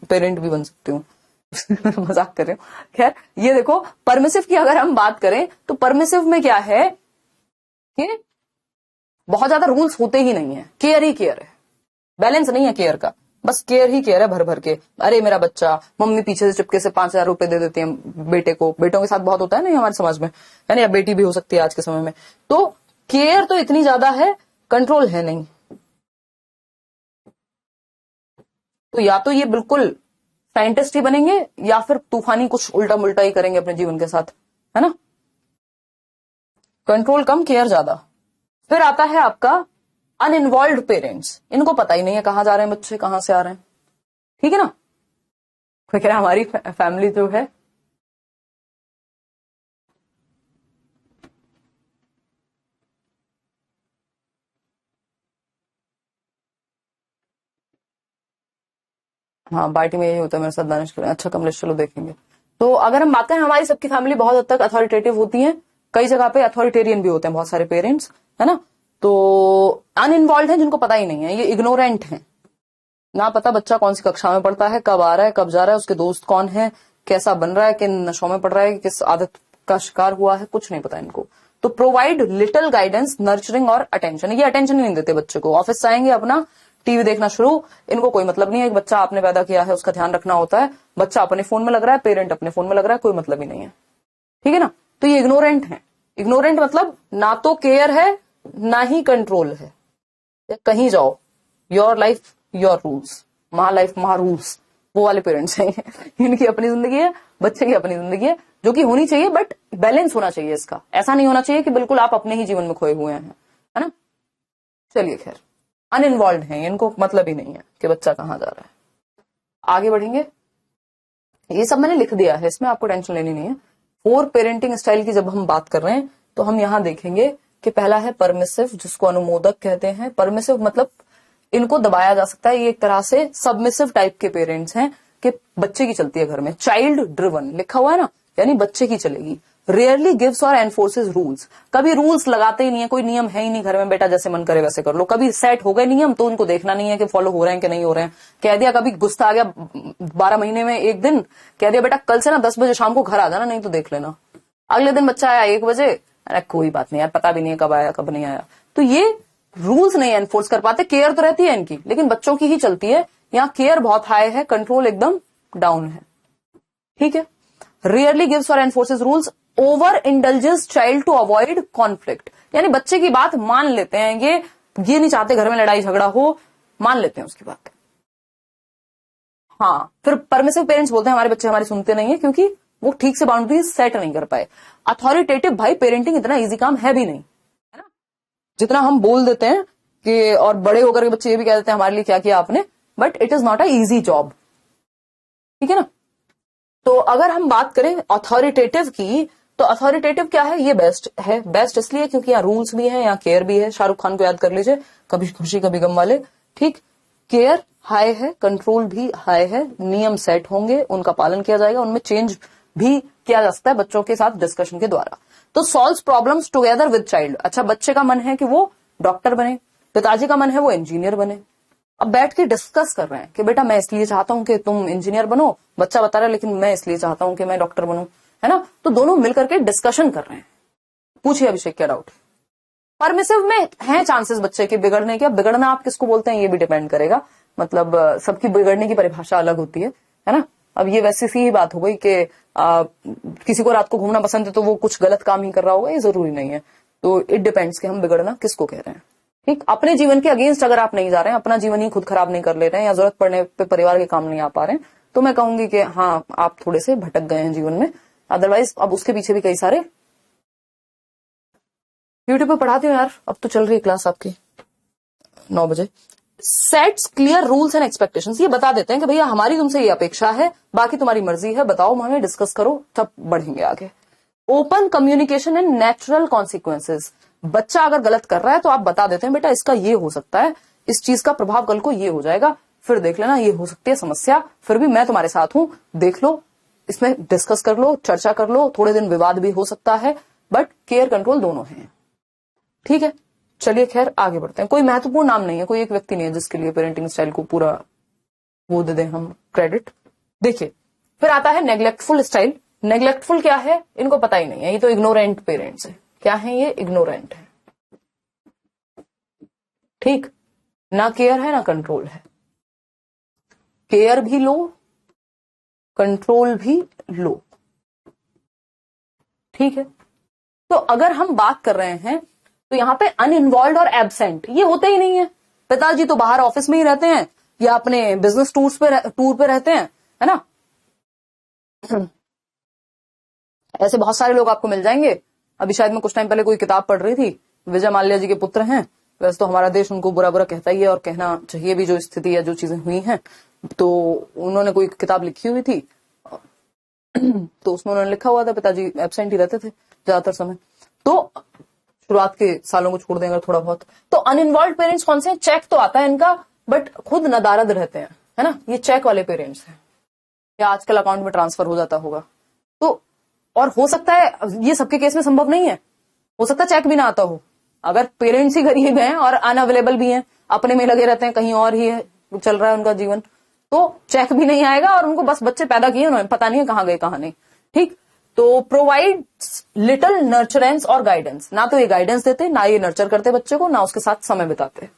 S1: पेरेंट भी बन सकती हूँ मजाक कर रही हूँ। खैर ये देखो, परमिसिव की अगर हम बात करें तो परमिसिव में क्या है कि बहुत ज्यादा रूल्स होते ही नहीं है, केयर ही केयर है, बैलेंस नहीं है केयर का, बस केयर ही केयर है भर भर के। अरे मेरा बच्चा, मम्मी पीछे से चुपके से 5,000 रुपए दे देती है बेटे को, बेटों के साथ बहुत होता है ना हमारे समाज में, यानी अब बेटी भी हो सकती है आज के समय में। तो केयर तो इतनी ज्यादा है, कंट्रोल है नहीं। तो या तो ये बिल्कुल साइंटिस्ट ही बनेंगे या फिर तूफानी कुछ उल्टा मुल्टा ही करेंगे अपने जीवन के साथ, है ना। कंट्रोल कम, केयर ज्यादा। फिर आता है आपका अनइन्वॉल्व पेरेंट्स, इनको पता ही नहीं है कहां जा रहे हैं बच्चे, कहां से आ रहे हैं। ठीक है ना, कोई कह रहा है हमारी फैमिली जो है, हाँ पार्टी में यही होता है मेरे साथ, दानिश करें। अच्छा कमलेश, चलो देखेंगे। तो अगर हम बात करें, हमारी सबकी फैमिली बहुत हद तक अथॉरिटेटिव होती है, कई जगह पे अथॉरिटेरियन भी होते हैं बहुत सारे पेरेंट्स, है ना। तो अनइन्वॉल्व है, जिनको पता ही नहीं है, ये इग्नोरेंट है, ना पता बच्चा कौन सी कक्षा में पढ़ता है, कब आ रहा है, कब जा रहा है, उसके दोस्त कौन है, कैसा बन रहा है, किन नशों में पड़ रहा है, किस आदत का शिकार हुआ है, कुछ नहीं पता इनको। तो प्रोवाइड लिटिल गाइडेंस, नर्चरिंग और अटेंशन, ये अटेंशन ही नहीं देते बच्चे को। ऑफिस से आएंगे अपना टीवी देखना शुरू, इनको कोई मतलब नहीं है, एक बच्चा आपने पैदा किया है उसका ध्यान रखना होता है, बच्चा अपने फोन में लग रहा है, पेरेंट अपने फोन में लग रहा है, कोई मतलब ही नहीं है। ठीक है ना, तो ये इग्नोरेंट है। इग्नोरेंट मतलब ना तो केयर है ना ही कंट्रोल है, कहीं जाओ, योर लाइफ योर रूल्स, माँ लाइफ माँ रूल्स, वो वाले पेरेंट्स हैं। इनकी अपनी जिंदगी है, बच्चे की अपनी जिंदगी है, जो कि होनी चाहिए, बट बैलेंस होना चाहिए इसका। ऐसा नहीं होना चाहिए कि बिल्कुल आप अपने ही जीवन में खोए हुए हैं, है ना। चलिए खैर, अनइन्वॉल्व है, इनको मतलब ही नहीं है कि बच्चा कहाँ जा रहा है। आगे बढ़ेंगे, ये सब मैंने लिख दिया है, इसमें आपको टेंशन लेनी नहीं है। 4 पेरेंटिंग स्टाइल की जब हम बात कर रहे हैं तो हम यहां देखेंगे कि पहला है परमिसिव, जिसको अनुमोदक कहते हैं। परमिसिव मतलब इनको दबाया जा सकता है, ये एक तरह से सबमिसिव टाइप के पेरेंट्स हैं कि बच्चे की चलती है घर में। चाइल्ड ड्रिवन लिखा हुआ है ना, यानी बच्चे की चलेगी। Rarely gives or enforces rules, कभी रूल्स लगाते ही नहीं है, कोई नियम है ही नहीं घर में, बेटा जैसे मन करे वैसे कर लो। कभी सेट हो गए नियम तो उनको देखना नहीं है कि फॉलो हो रहे हैं कि नहीं हो रहे हैं। कह दिया, कभी गुस्सा आ गया 12 महीने में एक दिन, कह दिया बेटा कल से ना 10 बजे शाम को घर आ जाना, नहीं तो देख लेना। अगले दिन बच्चा आया 1 बजे, अरे कोई बात नहीं यार, पता भी नहीं है कब आया कब नहीं आया। तो ये रूल्स नहीं एनफोर्स कर पाते। केयर तो रहती है इनकी, लेकिन बच्चों की ही चलती है। यहाँ केयर बहुत हाई है, कंट्रोल एकदम डाउन है। ठीक है, rarely gives or enforces rules, over indulges child to avoid conflict, यानी बच्चे की बात मान लेते हैं, ये नहीं चाहते घर में लड़ाई झगड़ा हो, मान लेते हैं उसकी बात। हाँ, फिर परमिसिव पेरेंट्स बोलते हैं हमारे बच्चे हमारी सुनते नहीं है, क्योंकि वो ठीक से बाउंड्रीज सेट नहीं कर पाए। अथॉरिटेटिव भाई पेरेंटिंग इतना इजी काम है भी नहीं, है ना। जितना हम बोल देते हैं कि, और बड़े होकर के बच्चे ये भी कह देते हैं हमारे लिए क्या किया आपने, but it is not a easy job, ठीक है ना। तो अगर हम बात करें अथॉरिटेटिव की, तो अथॉरिटेटिव क्या है, ये बेस्ट है। बेस्ट इसलिए क्योंकि यहाँ रूल्स भी हैं, यहाँ केयर भी है। शाहरुख खान को याद कर लीजिए, कभी खुशी कभी गम वाले, ठीक। केयर हाई है, कंट्रोल भी हाई है, नियम सेट होंगे, उनका पालन किया जाएगा, उनमें चेंज भी किया जा सकता है बच्चों के साथ डिस्कशन के द्वारा। तो solve problems together with child. अच्छा, बच्चे का मन है कि वो डॉक्टर बने, पिताजी का मन है वो इंजीनियर बने। अब बैठ के डिस्कस कर रहे हैं कि बेटा मैं इसलिए चाहता हूं कि तुम इंजीनियर बनो, बच्चा बता रहा है लेकिन मैं इसलिए चाहता हूं कि मैं डॉक्टर बनूं, है ना। तो दोनों मिलकर के डिस्कशन कर रहे हैं। पूछिए अभिषेक क्या डाउट है। परमिसिव में है चांसेस बच्चे के बिगड़ने के। अब बिगड़ना आप किसको बोलते हैं ये भी डिपेंड करेगा, मतलब सबकी बिगड़ने की परिभाषा अलग होती है ना। अब ये वैसी सी ही बात हो गई कि किसी को रात को घूमना पसंद है तो वो कुछ गलत काम ही कर रहा होगा, ये जरूरी नहीं है। तो इट डिपेंड्स कि हम बिगड़ना किसको कह रहे हैं, ठीक। अपने जीवन के अगेंस्ट अगर आप नहीं जा रहे हैं, अपना जीवन ही खुद खराब नहीं कर ले रहे हैं, या जरूरत पड़ने पे परिवार के काम नहीं आ पा रहे हैं, तो मैं कहूंगी कि हाँ आप थोड़े से भटक गए हैं जीवन में। अदरवाइज अब उसके पीछे भी कई सारे, यूट्यूब पे पढ़ाती हूँ यार, अब तो चल रही है क्लास आपकी 9 बजे। Sets clear rules and expectations, ये बता देते हैं कि भैया हमारी तुमसे ये अपेक्षा है, बाकी तुम्हारी मर्जी है, बताओ हमें, डिस्कस करो, तब बढ़ेंगे आगे। Open communication and natural consequences, बच्चा अगर गलत कर रहा है तो आप बता देते हैं बेटा इसका ये हो सकता है, इस चीज का प्रभाव कल को ये हो जाएगा, फिर देख लेना, ये हो सकती है समस्या, फिर भी मैं तुम्हारे साथ हूं, देख लो, इसमें डिस्कस कर लो, चर्चा कर लो, थोड़े दिन विवाद भी हो सकता है, बट केयर कंट्रोल दोनों हैं, ठीक है। चलिए खैर आगे बढ़ते हैं। कोई महत्वपूर्ण नाम नहीं है, कोई एक व्यक्ति नहीं है जिसके लिए पेरेंटिंग स्टाइल को पूरा वो दे दें हम क्रेडिट। देखिए फिर आता है नेग्लेक्टफुल स्टाइल। नेग्लेक्टफुल क्या है इनको पता ही नहीं है, ये तो इग्नोरेंट पेरेंट्स है। क्या है ये, इग्नोरेंट है, ठीक। ना केयर है ना कंट्रोल है, केयर भी लो कंट्रोल भी लो, ठीक है। तो अगर हम बात कर रहे हैं तो यहां पे अनइन्वॉल्व और एब्सेंट ये होते ही नहीं है। पिताजी तो बाहर ऑफिस में ही रहते हैं या अपने बिजनेस टूर पे रहते हैं, है ना। ऐसे बहुत सारे लोग आपको मिल जाएंगे। अभी शायद मैं कुछ टाइम पहले कोई किताब पढ़ रही थी, विजय माल्या जी के पुत्र हैं। वैसे तो हमारा देश उनको बुरा बुरा कहता ही है और कहना चाहिए भी, जो स्थिति या जो चीजें हुई हैं। तो उन्होंने कोई किताब लिखी हुई थी तो उसमें उन्होंने लिखा हुआ था पिताजी एब्सेंट ही रहते थे ज्यादातर समय, तो शुरुआत के सालों को छोड़ देंगे थोड़ा बहुत। तो अनइन्वॉल्व पेरेंट्स कौन से हैं, चेक तो आता है इनका बट खुद नदारद रहते हैं, है ना, ये चेक वाले पेरेंट्स हैं, या आजकल अकाउंट में ट्रांसफर हो जाता होगा। तो और हो सकता है ये सबके केस में संभव नहीं है, हो सकता है चेक भी ना आता हो। अगर पेरेंट्स ही गरीब हैं और अनअवेलेबल भी हैं, अपने में लगे रहते हैं, कहीं और ही है, चल रहा है उनका जीवन, तो चेक भी नहीं आएगा और उनको बस बच्चे पैदा किए उन्होंने, पता नहीं है कहां गए कहां नहीं, ठीक। तो प्रोवाइड्स लिटिल नर्चरेंस और गाइडेंस, ना तो ये गाइडेंस देते, ना ये नर्चर करते बच्चे को, ना उसके साथ समय बिताते।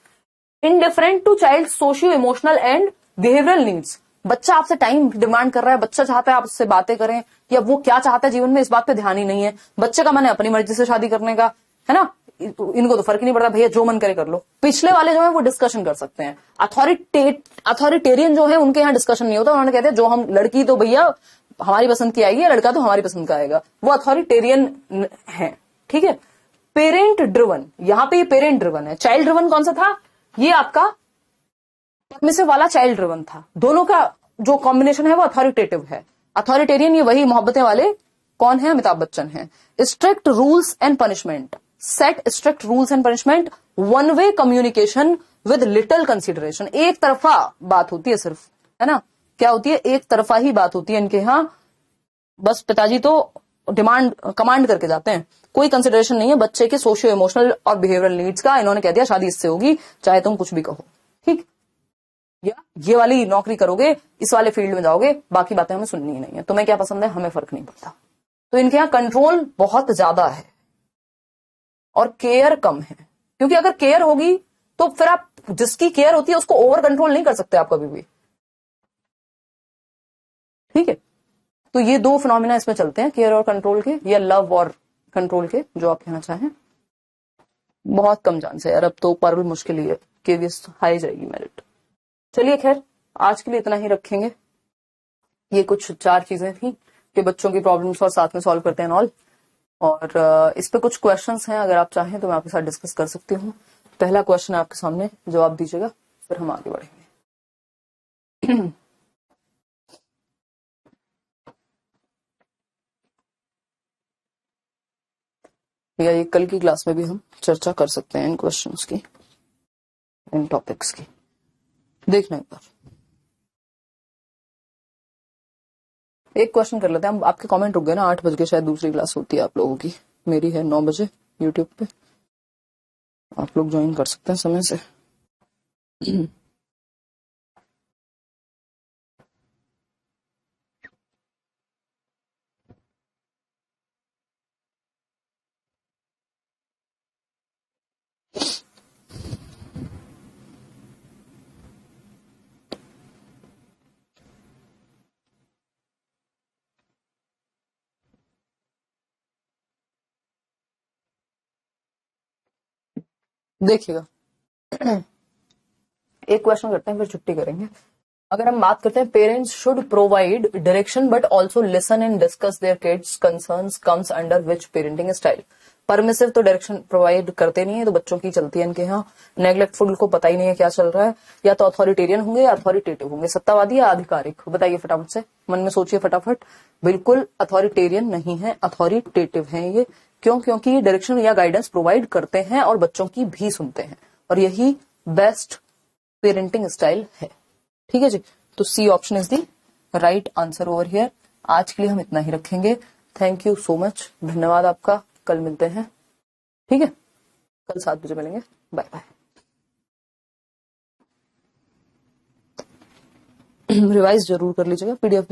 S1: Indifferent to child socio emotional and behavioural needs, बच्चा आपसे टाइम डिमांड कर रहा है, बच्चा चाहता है आप उससे बातें करें, या वो क्या चाहता है जीवन में इस बात पे ध्यान ही नहीं है। बच्चे का मन है अपनी मर्जी से शादी करने का, है ना, इनको तो फर्क ही नहीं पड़ता, भैया जो मन करे कर लो। पिछले वाले जो है वो डिस्कशन कर सकते हैं, अथॉरिटेरियन जो है उनके यहाँ डिस्कशन नहीं होता, उन्होंने कहते हैं जो हम, लड़की तो भैया हमारी पसंद की आएगी, लड़का तो हमारी पसंद का आएगा, वो अथॉरिटेरियन है, ठीक है। पेरेंट ड्रिवन, यहाँ पे ये पेरेंट ड्रिवन है। चाइल्ड ड्रिवन कौन सा था, ये आपका परमिसिव वाला चाइल्ड ड्रिवन था। दोनों का जो कॉम्बिनेशन है वो अथॉरिटेटिव है। अथॉरिटेरियन ये वही मोहब्बतें वाले कौन है, अमिताभ बच्चन है। Strict rules and punishment, set strict rules and punishment, one way communication with little consideration, एक तरफा बात होती है सिर्फ, है ना, क्या होती है, एक तरफा ही बात होती है इनके यहाँ, बस पिताजी तो कमांड करके जाते हैं, कोई कंसिडरेशन नहीं है बच्चे के सोशियो इमोशनल और बिहेवियरल नीड्स का। इन्होंने कह दिया शादी इससे होगी चाहे तुम कुछ भी कहो, ठीक, या ये वाली नौकरी करोगे, इस वाले फील्ड में जाओगे, बाकी बातें हमें सुननी ही नहीं है, तुम्हें क्या पसंद है हमें फर्क नहीं पड़ता। तो इनके यहाँ कंट्रोल बहुत ज्यादा है और केयर कम है, क्योंकि अगर केयर होगी तो फिर आप जिसकी केयर होती है उसको ओवर कंट्रोल नहीं कर सकते आप कभी भी, ठीक है। तो ये दो फिनोमिना इसमें चलते हैं, केयर और कंट्रोल के, या लव और कंट्रोल के, जो आप कहना चाहें। बहुत कम चांस है यार, अब तो पर मुश्किल ही है, केवीएस हाई जाएगी मेरिट। चलिए खैर आज के लिए इतना ही रखेंगे। ये कुछ 4 चीजें थी कि बच्चों की प्रॉब्लम्स और साथ में सॉल्व करते हैं ऑल। और इस पे कुछ क्वेश्चंस हैं, अगर आप चाहें तो मैं आपके साथ डिस्कस कर सकती हूँ। पहला क्वेश्चन है आपके सामने, जवाब दीजिएगा, फिर हम आगे बढ़ेंगे। या ये कल की क्लास में भी हम चर्चा कर सकते हैं इन क्वेश्चंस की, इन टॉपिक्स की। देखना एक बार, एक क्वेश्चन कर लेते हैं हम। आपके कमेंट रुक गए ना, 8 बज के शायद दूसरी क्लास होती है आप लोगों की, मेरी है 9 बजे यूट्यूब पे, आप लोग ज्वाइन कर सकते हैं समय से। देखिएगा, एक क्वेश्चन करते हैं फिर छुट्टी करेंगे। अगर हम बात करते हैं, parents should provide direction but also listen and discuss their kids concerns comes under which parenting style. Permissive तो डायरेक्शन प्रोवाइड करते नहीं है, तो बच्चों की चलती है इनके यहाँ। नेग्लेक्टफुल को पता ही नहीं है क्या चल रहा है, या तो अथॉरिटेरियन होंगे या अथॉरिटेटिव होंगे, सत्तावादी या आधिकारिक। बताइए फटाफट से, मन में सोचिए फटाफट। बिल्कुल अथॉरिटेरियन नहीं है, अथॉरिटेटिव है ये। क्यों? क्योंकि ये डायरेक्शन या गाइडेंस प्रोवाइड करते हैं और बच्चों की भी सुनते हैं, और यही बेस्ट पेरेंटिंग स्टाइल है। ठीक है जी, तो C option is the right answer over here. आज के लिए हम इतना ही रखेंगे। थैंक यू सो मच, धन्यवाद आपका। कल मिलते हैं, ठीक है, कल 7 बजे मिलेंगे। Bye bye. रिवाइज जरूर कर लीजिएगा, पीडीएफ